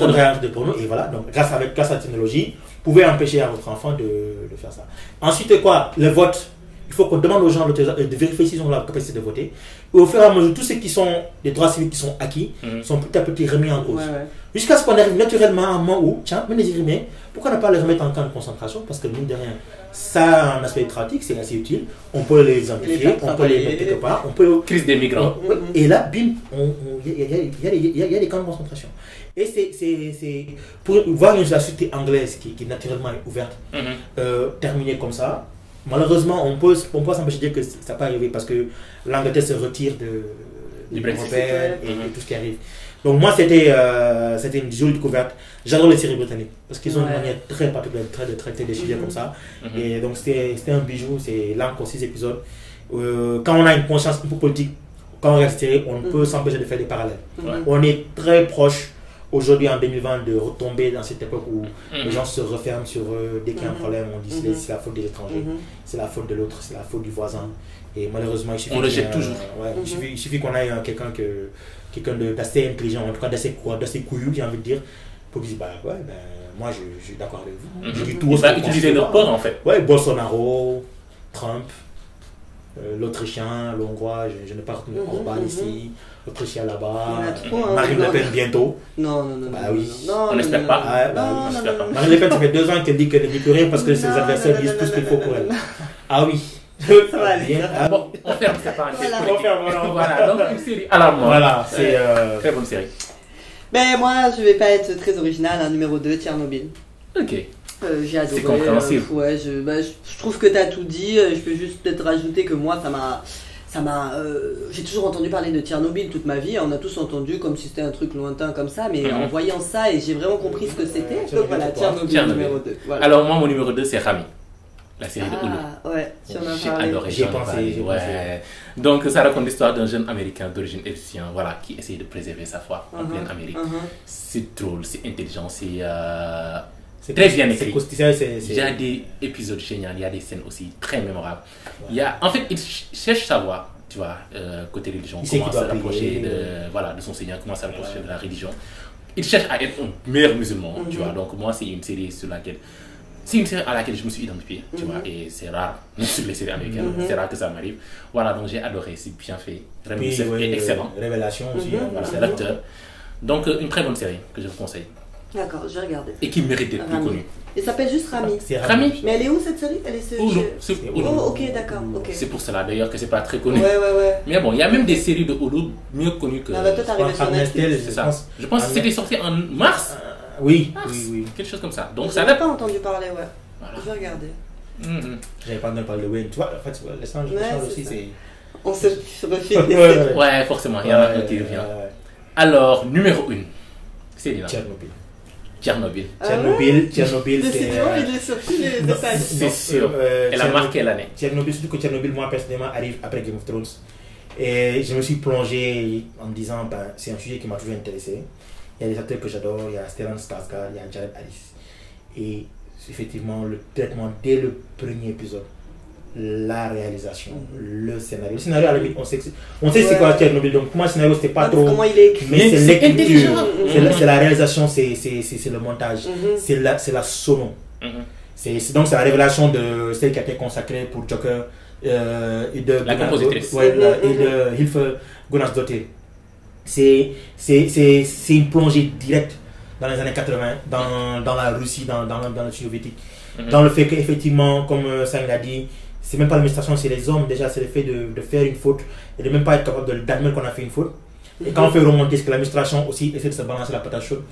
de porno. Et voilà, donc grâce à la technologie, vous pouvez empêcher à votre enfant de faire ça. Ensuite, quoi? Le vote. Il faut qu'on demande aux gens de vérifier s'ils ont la capacité de voter. Et au fur et à mesure, tous ceux qui sont des droits civiques qui sont acquis sont petit à petit remis en cause. Jusqu'à ce qu'on arrive naturellement à un moment où, tiens, même les Irimiens, pourquoi ne pas les remettre en camp de concentration? Parce que mine de rien, ça a un aspect pratique, c'est assez utile. On peut les amplifier, on peut les mettre quelque part. Crise des migrants. Et là, bim, il y a des camps de concentration. Et c'est pour voir la société anglaise qui naturellement est ouverte, terminer comme ça. Malheureusement, on peut s'empêcher de dire que ça peut arriver parce que l'Angleterre se retire de l'Union européenne et tout ce qui arrive. Donc moi, c'était une jolie découverte. J'adore les séries britanniques parce qu'ils ont une manière très particulière de traiter des sujets comme ça. Et donc c'était un bijou. C'est là encore 6 épisodes. Quand on a une conscience un peu politique, quand on regarde cette série, on ne peut s'empêcher de faire des parallèles. On est très proche aujourd'hui en 2020 de retomber dans cette époque où les gens se referment sur eux. Dès qu'il y a un problème, on dit c'est la faute des étrangers, c'est la faute de l'autre, c'est la faute du voisin. Et malheureusement, il suffit, on le jette toujours. Il suffit qu'on ait quelqu'un d'assez intelligent, en tout cas d'assez couillu, j'ai envie de dire, pour qu'il dise moi je suis d'accord avec vous. Il va utiliser notre peur en fait. Ouais, Bolsonaro, Trump, l'Autrichien, l'Hongrois, je ne parle pas de Orban ici. L'Autrichien là-bas, Marine Le Pen bientôt. Non. Bah oui. On n'espère pas. Marine Le Pen, ça fait 2 ans qu'elle dit qu'elle ne dit plus rien parce que ses adversaires disent tout ce qu'il faut pour elle. Ah oui. Ça va aller. Bon, on ferme cette parenthèse. Voilà, donc une série alarmante. Voilà, c'est très bonne série. Ben moi, je vais pas être très original, hein, numéro 2, Tchernobyl. Ok. J'ai adoré. C'est compréhensible. Ouais, je trouve que t'as tout dit. Je peux juste peut-être rajouter que moi, j'ai toujours entendu parler de Tchernobyl toute ma vie. On a tous entendu comme si c'était un truc lointain comme ça, mais en voyant ça et j'ai vraiment compris ce que c'était. Donc voilà, Tchernobyl numéro 2. Voilà. Alors moi, mon numéro 2, c'est Rami. La série de Hulu. Ah ouais, si on a J'ai parlé. adoré. J'y ai j'en ai pensé, parlé, j'y ai ouais. pensé. Donc ça raconte l'histoire d'un jeune américain d'origine égyptienne, voilà, qui essaye de préserver sa foi en pleine Amérique. C'est drôle, c'est intelligent, c'est très bien écrit. Il y a des épisodes géniaux, il y a des scènes aussi très mémorables. Il y a, en fait, il cherche sa voie, tu vois, côté religion, comment se rapprocher de son Seigneur, comment se rapprocher de la religion. Il cherche à être un meilleur musulman, tu vois. Donc moi, c'est une série à laquelle je me suis identifié, tu vois, et c'est rare, même sur les séries américaines, c'est rare que ça m'arrive. Voilà, donc j'ai adoré, c'est bien fait. Rami Youssef est excellent. Révélation aussi. Voilà, c'est l'acteur. Donc une très bonne série que je vous conseille. D'accord, je vais regarder. Et qui mérite d'être plus connue. Elle s'appelle juste Rami. C'est Rami. Mais elle est où cette série? Elle est sur... Hulu. C'est Hulu. Oh, ok, d'accord. Okay. C'est pour cela d'ailleurs que c'est pas très connu. Ouais. Mais bon, il y a même des séries de Hulu mieux connues que. Ah bah toi t'es arrivé sur Netflix. C'est ça. Je pense que c'était sorti en mars. Oui. Quelque chose comme ça. Donc ça n'a pas entendu parler, ouais. Voilà. Je vais regarder. J'avais pas entendu parler de Wayne. Tu vois, en fait, l'échange aussi, c'est. On se refile. Ouais, forcément, il y en a un qui revient. Alors, numéro 1, c'est Lina. Tchernobyl, c'est sûr. Elle a marqué l'année. Tchernobyl, surtout que Tchernobyl, moi personnellement, arrive après Game of Thrones. Et je me suis plongé en me disant, c'est un sujet qui m'a toujours intéressé. Il y a des acteurs que j'adore, il y a Stellan Skarsgård, il y a Jared Harris. Et effectivement, le traitement dès le premier épisode, la réalisation, le scénario. Le scénario, à la limite, on sait c'est quoi Tchernobyl. Donc, pour moi, le scénario, c'était pas trop. Comment il est écrit. Mais c'est l'écriture, c'est la réalisation, c'est le montage, c'est la sono. Donc, c'est la révélation de celle qui a été consacrée pour Joker et de la compositrice. Et de Hilfe Gunnarsdottir. C'est une plongée directe dans les années 80, dans la Russie, dans le soviétique. Dans le fait qu'effectivement, comme Sam l'a dit, c'est même pas l'administration, c'est les hommes. Déjà, c'est le fait de faire une faute et de même pas être capable d'admettre qu'on a fait une faute. Et quand on fait remonter, c'est que l'administration aussi essaie de se balancer la patate chaude.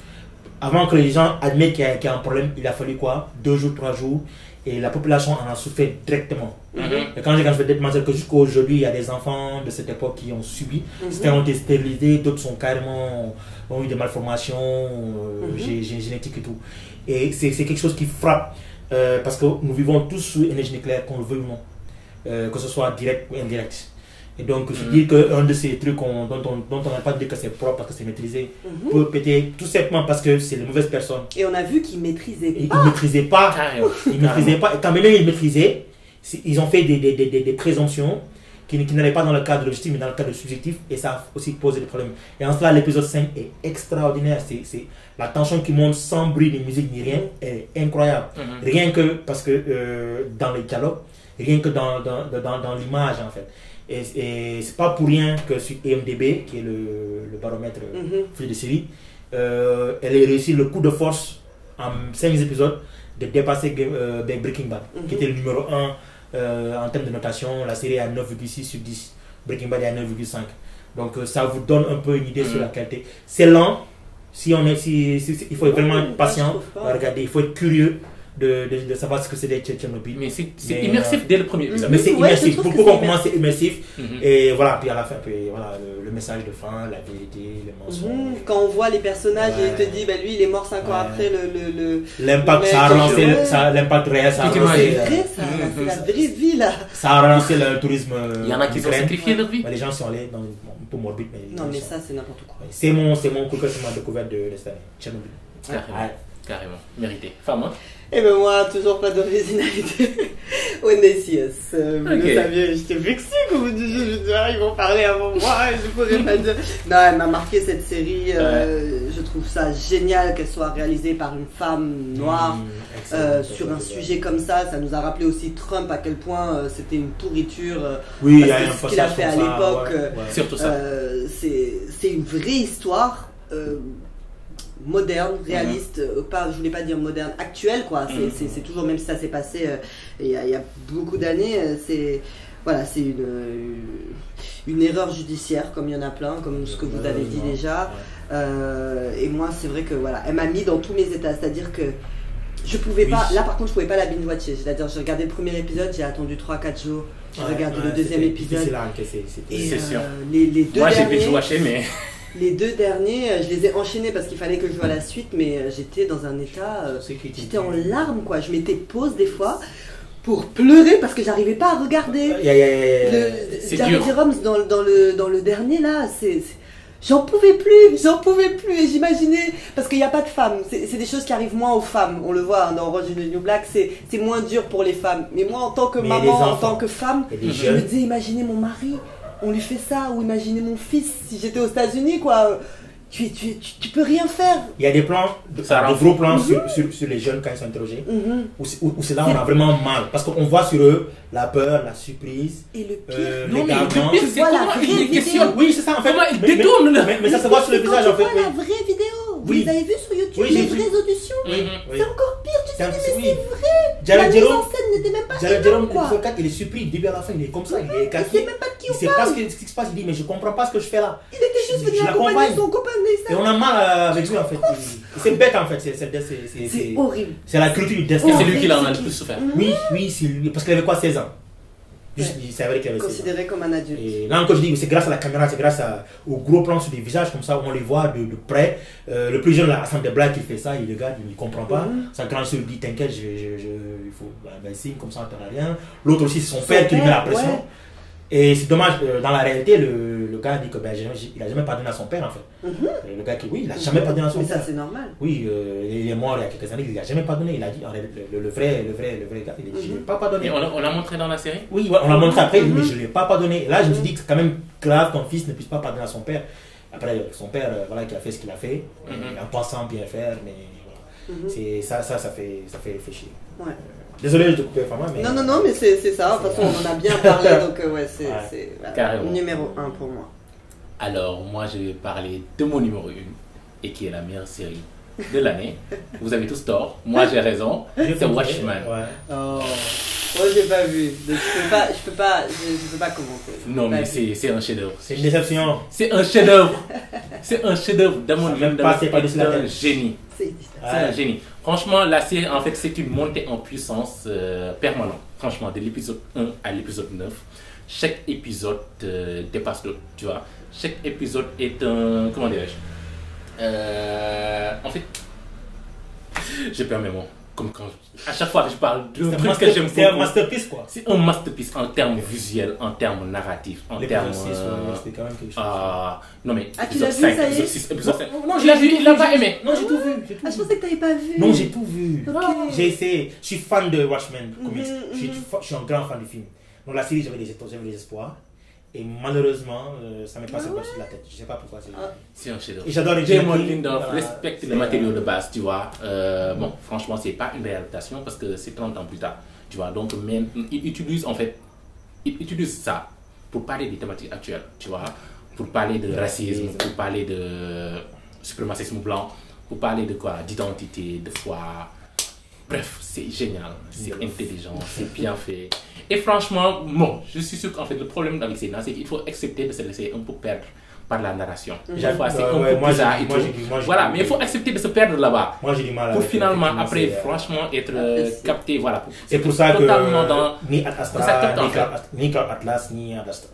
Avant que les gens admettent qu'il y a un problème, il a fallu quoi? 2 jours, 3 jours. Et la population en a souffert directement. Et quand j'ai fait directement, c'est que jusqu'à aujourd'hui, il y a des enfants de cette époque qui ont subi. Certains ont été stérilisés, d'autres sont carrément ont eu des malformations génétiques et tout. Et c'est quelque chose qui frappe. Parce que nous vivons tous sous énergie nucléaire, qu'on le veuille ou non, que ce soit direct ou indirect. Et donc, je dis qu'un de ces trucs dont on n'a pas dit que c'est propre parce que c'est maîtrisé, peut péter tout simplement parce que c'est les mauvaises personnes. Et on a vu qu'ils maîtrisaient pas. Ils maîtrisaient pas. Ils maîtrisaient pas. Et quand même ils maîtrisaient, ils ont fait des présomptions qui n'allaient pas dans le cadre objectif mais dans le cadre subjectif, et ça a aussi posé des problèmes. Et en cela, l'épisode 5 est extraordinaire. C'est la tension qui monte sans bruit ni musique ni rien est incroyable. Rien que parce que dans les dialogues, rien que dans l'image en fait. Et c'est pas pour rien que sur IMDb, qui est le baromètre de série, elle a réussi le coup de force en 5 épisodes de dépasser Breaking Bad, qui était le numéro 1 en termes de notation. La série est à 9,6 sur 10, Breaking Bad est à 9,5. Donc ça vous donne un peu une idée sur la qualité. C'est lent, il faut être vraiment patient, regarder, il faut être curieux de savoir ce que c'est d'être Tchernobyl. Mais c'est immersif dès le premier épisode. Mais c'est immersif. Pourquoi on commence, c'est immersif. Et voilà, puis à la fin, voilà, le message de fin, la vérité, les mensonges. Quand on voit les personnages et il te dit, lui il est mort 5 ans après l'impact, ça a relancé l'impact réel, ça a relancé. C'est la vraie vie là. Ça a relancé le tourisme. Il y en a qui ont sacrifié leur vie. Les gens sont allés dans un peu morbide. Non, mais ça c'est n'importe quoi. C'est mon coup que c'est ma découverte de cette année, Tchernobyl. Carrément, mérité. Femme, et ben moi, toujours pas d'originalité. Onesius, vous le saviez, j'étais vexée quand vous disiez, ils vont parler avant moi, et je pourrais pas dire. Non, elle m'a marqué cette série, je trouve ça génial qu'elle soit réalisée par une femme noire sur un sujet comme ça. Ça nous a rappelé aussi Trump, à quel point c'était une pourriture. Oui, ce qu'il a fait à l'époque. Surtout ça. C'est une vraie histoire. Moderne, réaliste, je voulais pas dire moderne, actuelle quoi, c'est toujours, même si ça s'est passé il y a beaucoup d'années, c'est une erreur judiciaire comme il y en a plein, comme ce que vous avez dit déjà, Et moi, c'est vrai que voilà, elle m'a mis dans tous mes états. C'est-à-dire que je pouvais pas. Là, par contre, je pouvais pas la binge-watcher. C'est-à-dire, j'ai regardé le premier épisode, j'ai attendu 3-4 jours. J'ai regardé le deuxième épisode. C'est sûr. Les deux Moi, j'ai derniers, binge-watché, mais. les 2 derniers, je les ai enchaînés parce qu'il fallait que je joue à la suite, mais j'étais dans un état. J'étais en larmes, quoi. Je m'étais pause des fois pour pleurer parce que j'arrivais pas à regarder. C'est Daryl dur. Rhomes dans le dernier là, j'en pouvais plus, et j'imaginais, parce qu'il n'y a pas de femmes, c'est des choses qui arrivent moins aux femmes, on le voit dans Orange is the New Black, c'est moins dur pour les femmes, mais moi en tant que maman, en tant que femme, je me disais, imaginez mon mari, on lui fait ça, ou imaginez mon fils, si j'étais aux États-Unis quoi, tu peux rien faire. Il y a des plans, des gros plans sur les jeunes quand ils sont interrogés, où c'est là où on a vraiment mal, parce qu'on voit sur eux la peur, la surprise, Et le pire, Le pire, c'est vois la comment vraie il les vidéo. questionne. Oui, c'est ça en fait. Comment il détourne le. Mais ça se voit sur le visage en fait. Quand tu vois la vraie vidéo, vous Oui. les avez vues sur YouTube, Oui, j'ai les vu. vraies auditions, Oui. c'est encore pire, tu te dis mais Oui. c'est vrai, la Jared mise Jerome, en scène n'était même pas Jared énorme Jerome, quoi. l'épisode 4, il est surpris, du début à la fin, il est comme ça, il est Il écarté. sait même pas de qui Il on sait pas parle. ce qui se passe, il dit mais je comprends pas ce que je fais là. Il était juste venu Je accompagner l'accompagne. son copain de Et on a mal avec lui en fait. C'est bête en fait, C'est horrible. c'est la culture du destin. C'est lui qui en a le plus souffert. Oui, c'est lui, parce qu'il avait quoi, 16 ans. Juste, il savait qu'il avait 16 ans. Considéré comme un adulte. Et là encore je dis c'est grâce à la caméra, c'est grâce au gros plan sur des visages comme ça où on les voit de près. Le plus jeune là, Hassan Debla qui fait ça, il regarde, il ne comprend pas. Sa grande sœur lui dit t'inquiète, il faut signe comme ça, on t'en a rien. L'autre aussi c'est son père qui lui met la pression. ouais. Et c'est dommage, dans la réalité, le gars dit que il a jamais pardonné à son père en fait. Et le gars qui, oui, il a jamais pardonné à son Mais père. ça c'est normal. Oui, il est mort il y a quelques années, il n'a jamais pardonné. Il a dit, le vrai gars, il a dit, je ne l'ai pas pardonné. Et on l'a montré dans la série. Oui, ouais, on l'a montré après, il dit, mais je ne l'ai pas pardonné. Et là, je me suis dit que c'est quand même grave qu'un fils ne puisse pas pardonner à son père. Après, son père, voilà, qui a fait ce qu'il a fait, en pensant bien faire, mais voilà. C'est ça fait chier. Ouais. Désolé, je te coupais, Fama, mais. Non, mais c'est ça. De toute façon, on en a bien parlé, donc ouais, c'est voilà, Carrément. numéro 1 pour moi. Alors, moi, je vais parler de mon numéro 1, et qui est la meilleure série de l'année. Vous avez tous tort, moi j'ai raison, c'est Watchmen. Ouais. Oh, moi j'ai pas vu, donc je peux pas commenter. Non, mais c'est un chef-d'œuvre. C'est une déception. C'est un chef-d'œuvre. C'est un chef-d'œuvre. Damon même pas, c'est pas de c'est la un tête. génie. C'est C'est un génie. Franchement, la série, en fait, c'est une montée en puissance permanente. Franchement, de l'épisode 1 à l'épisode 9, chaque épisode dépasse l'autre, tu vois. Chaque épisode est un... Comment dirais-je en fait, je perds mes mots. Comme quand... À chaque fois que je parle d'un truc que j'aime beaucoup... C'est un masterpiece quoi. C'est un masterpiece en termes visuels, en termes narratifs, en termes... C'était quand même quelque chose. non mais, Ah, tu l'as épisode vu, 5, ça y est épisode 6, épisode 7. Non, Il l'a vu, il l'a pas aimé. Non, j'ai tout vu. j'ai tout Ah, je vu. pensais que t'avais pas vu. Non, j'ai tout vu. Ok. J'ai essayé. Je suis fan de Watchmen Comics. Je suis un grand fan du film. Donc la série, j'avais des espoirs. Et malheureusement, ça m'est passé par-dessus la tête. Je sais pas pourquoi. C'est un chef-d'œuvre. Et j'adore les Damon Jimmy. Lindelof Voilà. respecte les matériaux de base, tu vois. Bon, franchement, c'est pas une réadaptation parce que c'est 30 ans plus tard, tu vois. Donc, même, il utilise en fait, il utilise ça pour parler des thématiques actuelles, tu vois. Pour parler de racisme, pour parler de suprémacisme blanc, pour parler de quoi, d'identité, de foi. Bref, c'est génial, c'est intelligent, c'est bien fait. Et franchement, bon, je suis sûr qu'en fait, le problème avec ces c'est qu'il faut accepter de se laisser un peu perdre par la narration. Chaque fois, c'est un peu bizarre et tout. Voilà, mais il faut accepter de se perdre là-bas. Moi, j'ai du mal Pour avec finalement, le film, après, c'est, franchement, être capté, voilà. C'est pour ça que totalement dans... ni Astra, ça capte, en fait. ni Cloud Atlas, ni Astra.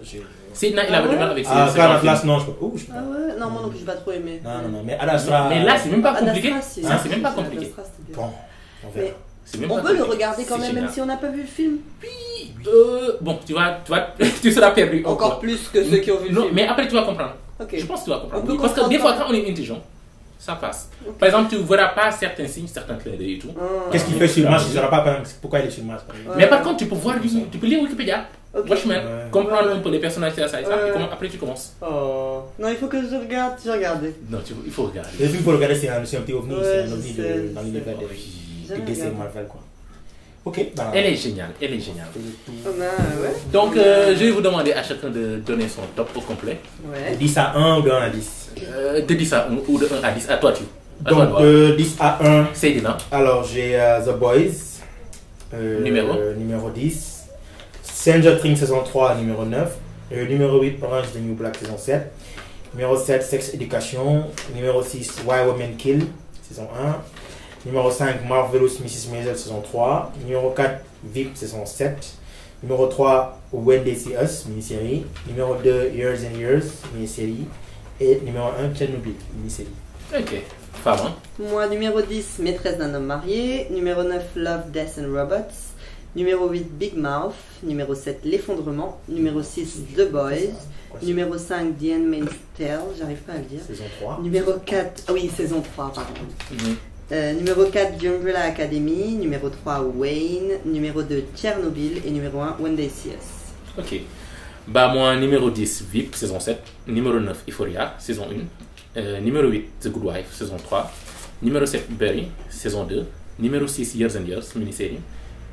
C'est il avait du mal avec Ah, ce Cloud genre de Atlas, film. non, je peux. Oh, je peux Ah pas. ouais, non, moi non plus, j'ai pas trop aimé. Non, mais Astra. Mais là, c'est même pas Ad compliqué. Astra, si. Ça, c'est même pas compliqué. Ad Astra, c'était bien. Bon, on verra. Mais C'est même on pas peut le compliqué. regarder quand C'est même, même génial. si on n'a pas vu le film. Bon, tu seras perdu. Encore plus que ceux qui ont vu le Non, film. mais après, tu vas comprendre. Ok. Je pense que tu vas comprendre. On peut Oui, parce que comprendre des fois, ça. quand on est intelligent, ça passe. Par exemple, tu ne verras pas certains signes, certains clins d'œil et tout. Qu'est-ce qu'il fait sur Mars? Je ne saurais pas pourquoi il est sur Mars. Mais par contre, tu peux voir, tu peux lire Wikipédia, Ok. Watchmen, Ouais. comprendre un peu les personnages, ça, et Ouais. puis après tu commences. Oh. Non, il faut que je regarde, j'ai regardé. Non, il faut regarder. Le film pour regarder, c'est un petit ovni, Ouais, c'est un je ovni sais, dans l'univers je sais. de DC J'aime Marvel quoi. Ok, bah. Elle est géniale, elle est géniale. On a, ouais. Donc, je vais vous demander à chacun de donner son top au complet. Ouais. 10 à 1 ou de 1 à 10. De 10 à 1 ou de 1 à 10. À toi, tu. À toi, Donc Noah. de 10 à 1, C'est Dina. alors j'ai The Boys. Numéro 10. Stranger Things saison 3, numéro 9. Numéro 8, Orange is the New Black saison 7. Numéro 7, Sex Education. Numéro 6, Why Women Kill, saison 1. Numéro 5, Marvelous Mrs. Maisel, saison 3. Numéro 4, VIP, saison 7. Numéro 3, When They See Us, mini-série. Numéro 2, Years and Years, mini-série. Et numéro 1, Tchernobyl, mini-série. Ok. Femme, hein? Moi, numéro 10, Maîtresse d'un homme marié. Numéro 9, Love, Death and Robots. Numéro 8, Big Mouth. Numéro 7, L'Effondrement. Numéro 6, The Boys. Numéro 5, The Handmaid's Tale. J'arrive pas à le dire. Saison 3. Numéro 4, ah oui, saison 3, pardon. Numéro 4, The Umbrella Academy. Numéro 3, Wayne. Numéro 2, Tchernobyl. Et numéro 1, When They See Us. Ok. Bah, moi, numéro 10, VIP, saison 7. Numéro 9, Euphoria, saison 1. Numéro 8, The Good Wife, saison 3. Numéro 7, Barry, saison 2. Numéro 6, Years and Years, mini-série.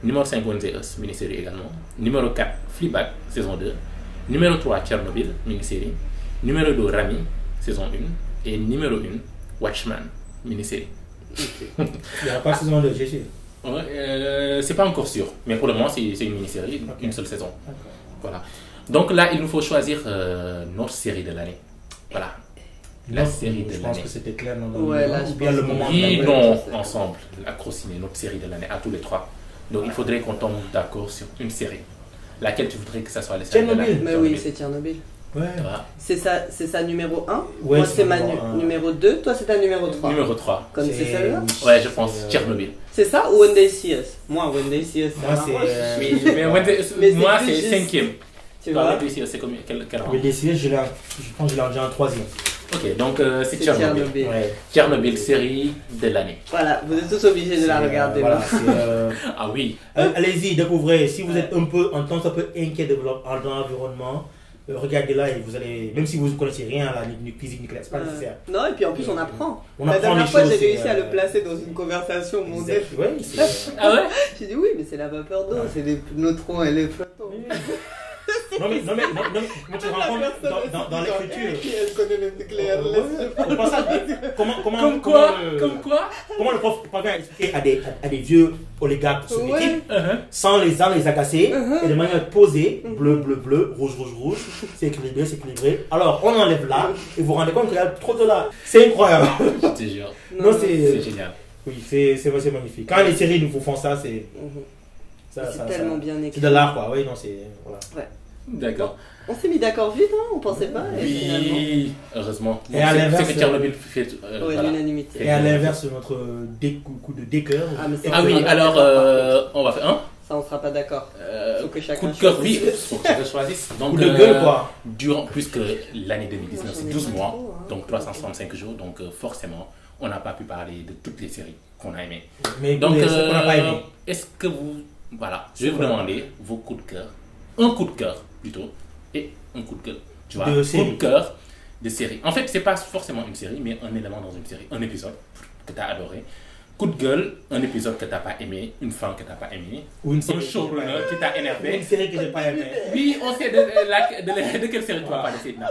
Numéro 5, When They See Us, mini-série également. Numéro 4, Fleabag, saison 2. Numéro 3, Tchernobyl, mini-série. Numéro 2, Rami, saison 1. Et numéro 1, Watchmen, mini-série. Il n'y a pas de saison 2, j'ai su. C'est pas encore sûr, mais pour le moment, c'est une mini-série, une seule saison. D'accord. Voilà. Donc là, il nous faut choisir notre série de l'année. Voilà. La série de Je pense l'année. que c'était clair, non? Ouais, là, je bien le moment. Oui, non, ensemble, la crociné, notre série de l'année, à tous les trois. Donc il faudrait qu'on tombe d'accord sur une série. Laquelle tu voudrais que ça soit la série de l'année? Tchernobyl. Mais oui, c'est Tchernobyl. Ouais. Voilà. C'est ça numéro 1. Ouais, Moi, c'est c'est ma numéro un. numéro 2. Toi, c'est ta numéro 3. Numéro 3. Comme c'est celle-là. Ouais, je pense Tchernobyl. C'est ça ou When They See Us? Moi, When They See Us, ça Moi, c'est. m'arrange. Oui, mais Mais moi, c'est c'est plus juste. cinquième. Tu Toi, vois? When They See Us, c'est combien? Quel rang? Mais décidé, je pense que je l'ai déjà en 3e. Ok, donc c'est C'est Tchernobyl. Tchernobyl. Ouais. Tchernobyl, série de l'année. Voilà, vous êtes tous obligés de la regarder. Voilà, là. c'est, Ah oui. allez-y, découvrez. Si vous êtes un peu, en tant que inquiet de l'environnement, regardez-là et vous allez, même si vous ne connaissez rien à la physique nucléaire, c'est pas nécessaire. Non, et puis en plus, on apprend. On La apprend dernière les fois, choses, j'ai c'est, réussi à le placer dans une conversation. Mon Dieu. Ouais, c'est. Ah ouais? J'ai dit oui, mais c'est la vapeur d'eau, c'est les neutrons et les photons. Non, mais tu te rends compte dans l'écriture. Elle connaît le nucléaire. Au passage, Comme quoi? comment le prof parvient à expliquer à des vieux oligarques soviétiques sans les agacer et de manière posée, bleu, bleu, bleu, rouge, rouge, rouge, c'est équilibré. Alors on enlève là et vous vous rendez compte qu'il y a trop de là. C'est incroyable. Je te jure. Non, C'est génial. Oui, c'est magnifique. Quand les séries nous font ça, c'est. C'est tellement bien écrit. C'est de l'art, quoi. Oui, non, c'est. Voilà. Ouais. D'accord. On s'est mis d'accord vite, hein, on pensait pas. Et finalement. Oui, heureusement. Et à l'inverse, c'est que Tchernobyl fait. Ouais, Voilà. l'unanimité. Et à l'inverse, notre coup de décœur. Ah, mais c'est Ah oui, vraiment alors d'accord, on va faire un. Ça, on sera pas d'accord. Faut que chacun Coup de cœur, choisisse. oui, faut que chacun choisisse. Donc, Coup de gueule, quoi. Durant plus que l'année 2019, Moi, j'en c'est ai 12 pas mois, trop, hein. donc 365 jours, donc forcément, on n'a pas pu parler de toutes les séries qu'on a aimées. Mais Donc, donc, on n'a pas aimé. est-ce que vous. Voilà, je vais vous demander vos coups de cœur. Un coup de cœur, plutôt, et un coup de cœur. Tu vois, De coup série. de cœur de série. En fait, c'est pas forcément une série, mais un élément dans une série, un épisode que tu as adoré. Coup de gueule, un épisode que tu n'as pas aimé, une fin que tu n'as pas aimé, Ou une un série showrunner qui t'a énervé. Une série que j'ai pas aimé. Oui, on sait de quelle série tu vas parler, Sedna.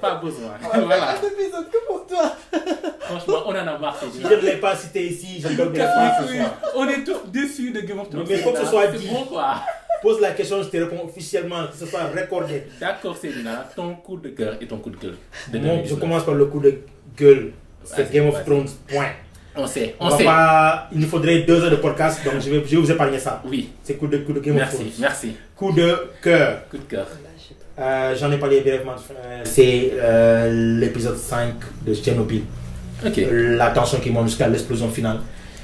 Pas besoin. Voilà. Un épisode que pour toi. Franchement, on en a marre. Si je ne l'ai pas cité ici, je ne vais pas ce soir. On est tous déçus de Game of Thrones. Mais il faut que ce soit C'est dit. bon, quoi. Pose la question, je te réponds officiellement, que ce soit recordé. D'accord, Sedna, ton coup de cœur et ton coup de gueule. De Moi, je 2019. commence par le coup de gueule. C'est Vas-y, Game of vas-y. Thrones, point. On sait, On on va sait. pas, il nous faudrait 2 heures de podcast, donc je vais vous épargner ça. Oui, C'est coup de Game of Thrones. merci, merci. Coup de cœur. Coup de cœur. J'en ai parlé brièvement. C'est l'épisode 5 de Tchernobyl. Ok. La tension qui monte jusqu'à l'explosion finale.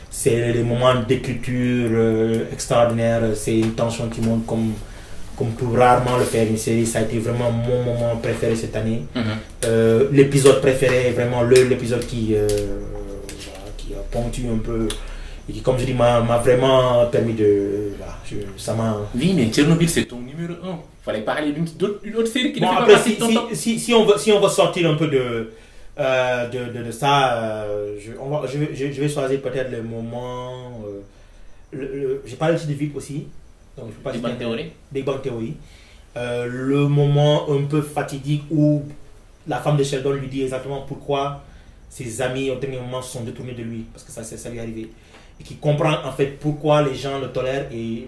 C'est des moments d'écriture extraordinaires. C'est une tension qui monte comme pour rarement le faire une série. Ça a été vraiment mon moment préféré cette année. L'épisode préféré est vraiment l'épisode qui a ponctué un peu et qui, comme je dis, m'a vraiment permis de. Voilà, ça m'a. Oui, mais Tchernobyl, c'est ton numéro 1. Fallait parler d'une autre série qui ne Bon, fait pas après, partie de ton top. si on veut sortir un peu de ça, je vais choisir peut-être le moment. J'ai parlé aussi de VIP aussi. Donc, je peux pas Big citer Bang Theory. Big Bang Theory. Le moment un peu fatidique où la femme de Sheldon lui dit exactement pourquoi ses amis au dernier moment se sont détournés de lui, parce que ça lui est arrivé. Et qui comprend en fait pourquoi les gens le tolèrent et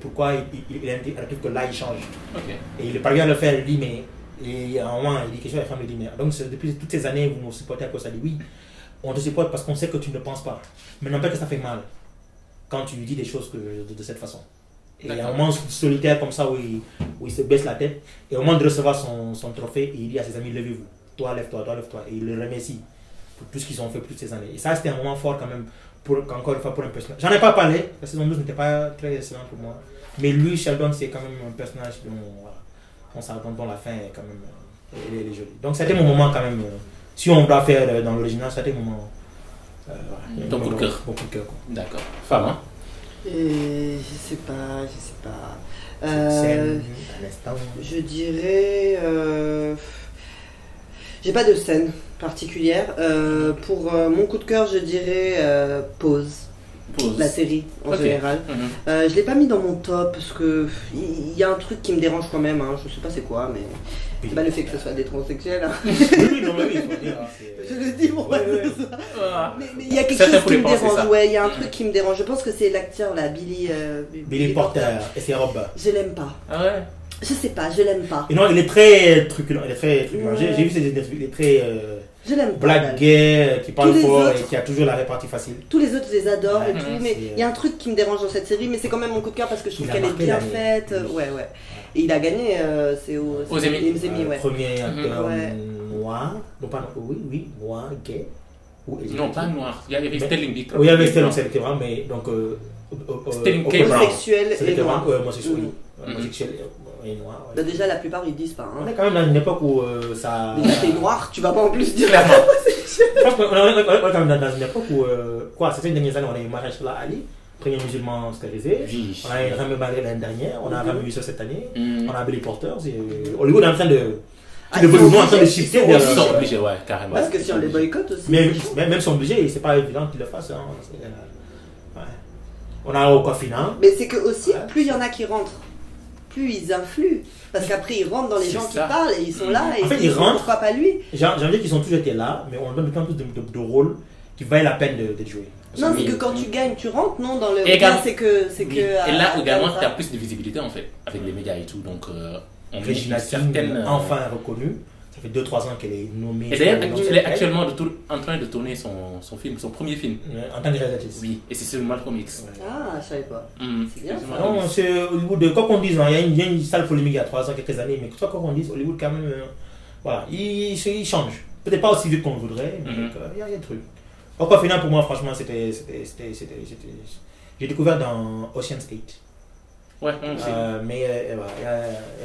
pourquoi il arrive que là il change. Ok. Et il parvient à le faire, il dit mais Et à un moment, il dit quelque chose, la femme lui dit, mais donc depuis toutes ces années, vous me supportez à cause de ça. Il dit, oui, on te supporte parce qu'on sait que tu ne penses pas. Mais n'empêche que ça fait mal quand tu lui dis des choses de cette façon. Et il y a un moment solitaire comme ça où il se baisse la tête. Et au moment de recevoir son trophée, il dit à ses amis, levez-vous. Toi, lève-toi, toi, lève-toi. Et il le remercie pour tout ce qu'ils ont fait toutes ces années. Et ça, c'était un moment fort quand même, encore une fois, pour un personnage. J'en ai pas parlé, la saison 12 n'était pas très excellente pour moi. Mais lui, Sheldon, c'est quand même un personnage dont la fin est quand même elle est jolie. Donc c'était mon moment quand même. Si on doit faire dans l'original, c'était mon moment. Ton coup de cœur. Mon coup de cœur. D'accord. Femme, hein? Je sais pas. Scène, un instant. Je dirais. J'ai pas de scène particulière. Pour mon coup de cœur, je dirais Pause. La série en général. Je l'ai pas mis dans mon top parce que il y a un truc qui me dérange quand même. Hein. Je sais pas c'est quoi, mais c'est pas le fait que ce soit des transsexuels. Hein. Oui, non, mais oui, il faut dire. Je le dis pour pas dire ça. Mais il y a quelque Certains chose qui me pourraient penser dérange. ça. Ouais, il y a un truc qui me dérange. Je pense que c'est l'acteur là, Billy Porter et ses robes. Je l'aime pas. Ah ouais? Je sais pas, je l'aime pas. Et non, il est très truculent. J'ai vu ses interviews, il est très Je l'aime pas. black gay, qui parle Tous les fort autres- et qui a toujours la répartie facile. Tous les autres, je les adore et Ouais, tout, mais il y a un truc qui me dérange dans cette série, mais c'est quand même mon coup de cœur parce que je trouve Il a qu'elle est marqué bien l'année. faite. Ouais. Et il a gagné, c'est aux Emmy. ouais. Premier acteur Ouais. noir, non pas oui, noir, gay. Ou Non, pas noir. Il y avait Sterling Dick. Oui, il y avait Sterling, c'était vraiment, mais donc. Sterling Oprah K. Brown. Homosexuel et C'était noir. vraiment homosexuel, oui. Mhm. Homosexuel et noir. Bah Ouais. déjà, la plupart ils disent pas. On Hein. est quand même dans une époque où ça. Déjà, t'es noir, tu vas pas en plus dire. Clairement. Je pense qu'on est quand même dans une époque où, ces dernières années, on a eu Mahershala Ali, premier musulman scolarisé. Oui. On a eu Rami Malek l'année dernière, on a Rami Youssef cette année, Mm. on a Billy Porter. Hollywood est en train de. Ah, de ils sont volume en train de obligés, shifter ils vers Ils sont sont obligés, ouais, carrément. Parce que si on les boycotte aussi. Mais même son budget, c'est pas évident qu'il le fasse. Hein. Ouais. On a Okafina. Mais c'est que aussi, Ouais. plus il y en a qui rentrent, plus ils influent. Parce qu'après, ils rentrent dans les C'est gens qui ça. parlent et ils sont là. Et En fait, ils ils disent, rentrent. pourquoi pas lui? J'ai envie de dire qu'ils ont toujours été là, mais on leur donne de plus en plus de rôles qui valent la peine d'être joués. Non, Oui. c'est que quand tu gagnes, tu rentres, non, dans le. Et également- c'est que. Oui. Et là également, ça. tu as plus de visibilité en fait, avec les médias et tout. Donc, on met Regina une King, certaine. enfin reconnue. Ça fait 2-3 ans qu'elle est nommée. Et d'ailleurs, elle est actuellement en train de tourner son film, son premier film. En tant que réalisatrice. Oui, et c'est sur Malcolm X. Ah, je savais pas. Mhm. C'est bien, sur ça. Malcolm Non, X. c'est Hollywood. Quoi qu'on dise, hein, il y a une sale polémique il y a 3 ans, quelques années, mais quoi qu'on dise, Hollywood quand même, voilà, il change. Peut-être pas aussi vite qu'on le voudrait, mais il y a des trucs. Encore final pour moi, franchement, c'était. J'ai découvert dans Ocean's 8. Ouais, moi aussi. Mais voilà, il y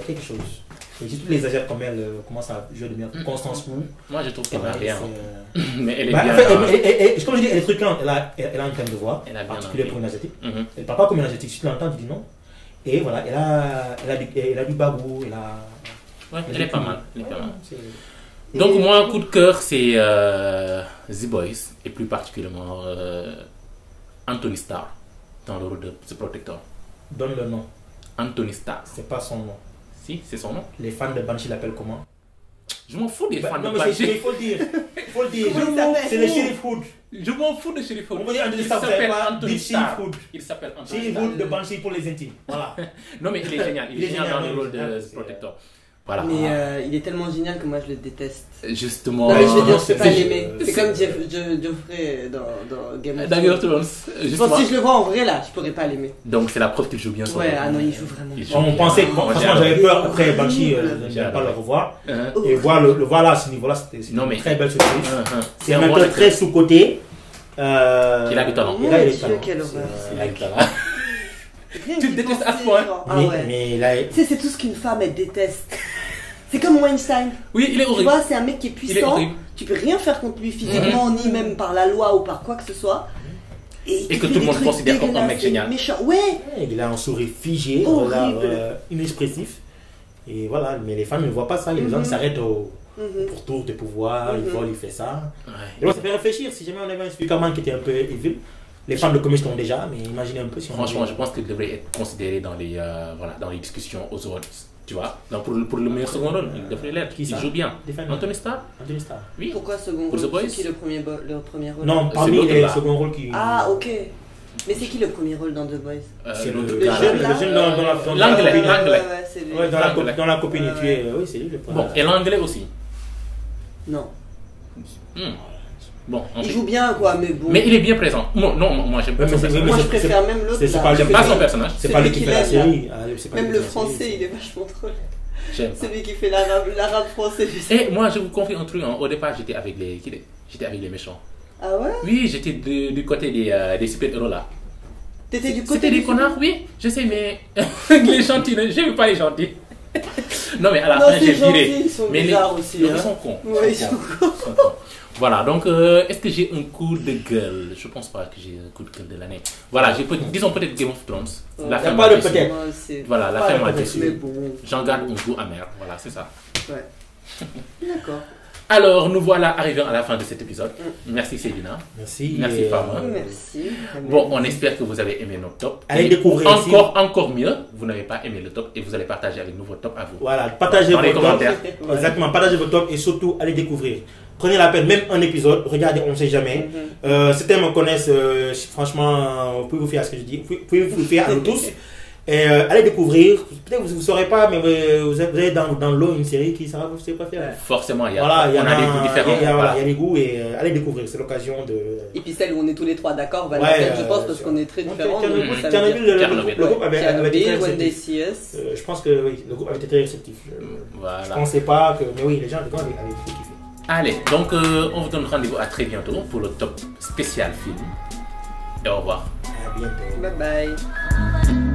a quelque chose. Et surtout les Asiates comme elle commencent à jouer de bien. Constance Wu. Moi, je trouve qu'elle n'a Ouais, rien. c'est, Mais elle est Bah, bien. en fait, comme je dis, elle est truquante, elle a une thème de voix, Elle a bien particulière envie. pour une asiatique. Mhm. Elle parle pas comme une asiatique, si tu l'entends, tu dis non. Et voilà, elle a du bagou, elle a. Ouais, elle est pas mal. Elle est pas mal. C'est- Donc, moi, un coup de cœur, c'est The Boys, et plus particulièrement Anthony Starr, dans le rôle de The Protector. Donne le nom, Anthony Starr. c'est pas son nom. Si, c'est son nom. Les fans de Banshee l'appellent comment? Je m'en fous des fans Non, de mais il Banshee. faut le dire. Il faut le dire. Comment il s'appelle C'est le Sheriff Hood. Je m'en fous de Sheriff Hood. On va dire Anthony Il Starr, vous s'appelle savez pas, Anthony Big Starr. Sheriff Hood. Il s'appelle Anthony Sheriff Starr. Hood de Banshee pour les intimes. Voilà. Non, mais il est génial. Il est génial dans le rôle de The Protector. Voilà. Mais il est tellement génial que moi je le déteste. Justement. Non, mais je veux dire, je peux pas c'est- l'aimer. C'est c'est- comme Geoffrey dans Game of Dans Game of Thrones. Thrones. Je Justement. pense que si je le vois en vrai là, je pourrais pas l'aimer. Donc, c'est la preuve qu'il joue bien son Ouais, rôle. ah non, il joue vraiment. Il bien. joue On pensait, bien. franchement, J'ai j'avais adoré. peur après Banshee, Horrible. je n'allais pas le revoir. Hein? Et voir le voir là à ce niveau-là, c'était Non, mais- une très belle surprise. Hein. C'est un acteur très sous-côté. Il a du talent. Et là, il est Mon Dieu, talent. quelle horreur. Il a du talent. Rien Tu d'y le détestes à ce penser, point. genre. Ah Mais, ouais. mais là, Tu sais, c'est tout ce qu'une femme elle déteste. C'est comme Weinstein. Oui, il est Tu horrible. vois, c'est un mec qui est Il est puissant. horrible. Tu peux rien faire contre lui physiquement, ni même par la loi ou par quoi que ce soit. il te Et que fait tout le des monde trucs considère comme un dégueulasses mec et génial. méchant. Ouais. il a un sourire figé, Horrible. un regard inexpressif. Et voilà, mais les femmes ne voient pas ça. Les gens s'arrêtent pour tour de pouvoir, il vole, il fait ça. Ouais. Et donc ça fait réfléchir. Si jamais on avait un Superman qui était un peu evil, les femmes le commettent déjà, mais imaginez un peu si on. Franchement, je pense qu'il devrait être considéré dans les, voilà, dans les discussions aux awards. Tu vois, donc pour le meilleur second rôle, il devrait l'être. Qui Il ça? joue bien. Défends-le. Anthony Starr. Anthony Starr. Oui. Pourquoi second Pour rôle The Boys? C'est qui le premier rôle? Non, C'est parmi l'autre les là. seconds rôles qui. Ah, ok. Mais c'est qui le premier rôle dans The Boys? C'est le gars, jeune, le là. jeune dans la L'anglais, copine. l'anglais. Ouais, c'est lui. Ouais, dans la copine, Ouais, tu es. Oui, c'est lui le premier. Bon, et l'anglais aussi. Non. Bon, Il ensuite. joue bien, quoi, mais bon. Mais il est bien présent. Non, moi j'aime pas son personnage. Moi, je préfère même l'autre. c'est là. pas- J'aime pas son personnage. C'est pas lui celui qui qui fait la l'aime, là. série. c'est pas lui Même qui le fait la série. français, il est vachement drôle. J'aime pas. Celui qui fait l'arabe français. Et moi, je vous confie un truc. Au départ, j'étais avec les méchants. Ah ouais? Oui, j'étais du côté des super-héros là. T'étais du côté C'était des connards, oui. Je sais, mais les gentils, je n'aime pas les gentils. Non, mais à la Non, fin, c'est j'ai gentil, viré. ils sont Mais bizarres aussi, ils hein. sont cons. Ouais, ils sont cons. Voilà, donc est-ce que j'ai un coup de gueule? Je pense pas que j'ai un coup de gueule de l'année. Voilà, disons peut-être Game of Thrones. La Y fin a m'a pas de déçu. peut-être. Moi, c'est- Voilà, la Pas fin de m'a peut-être. Mais déçu. bon, J'en garde un goût amer. Voilà, c'est ça. ouais. D'accord. Alors, nous voilà arrivés à la fin de cet épisode. Merci Céline. Merci. Merci, Farma. Merci. Bon, on espère que vous avez aimé notre top. Allez Et découvrir encore mieux, vous n'avez pas aimé le top et vous allez partager avec nous votre top à vous. Voilà, partagez Dans les vos tops. commentaires. Ouais. Exactement, partagez vos tops et surtout allez découvrir. Prenez la peine, même un épisode, regardez, on ne sait jamais. Certains me connaissent, franchement, vous pouvez vous faire ce que je dis, vous pouvez vous faire à nous tous. Et allez découvrir, peut-être que vous ne saurez pas, mais vous avez dans l'eau une série qui sera votre série préférée. Forcément, on a des goûts différents. Il y a Voilà. des goûts et allez découvrir, c'est l'occasion de. Et puis celle où on est tous les trois d'accord, va Ouais, la faire, je pense, parce sûr. qu'on est très différents. Tchernobyl, donc ça veut Tchernobyl, dire- le groupe avait été Tchernobyl, très When They réceptif. See Us. Je pense que oui, le groupe avait été très réceptif. Je Voilà. pensais pas que. Mais oui, les gens avaient beaucoup kiffé. Allez, donc on vous donne rendez-vous à très bientôt pour le top spécial film. Et au revoir. À bientôt. Bye bye.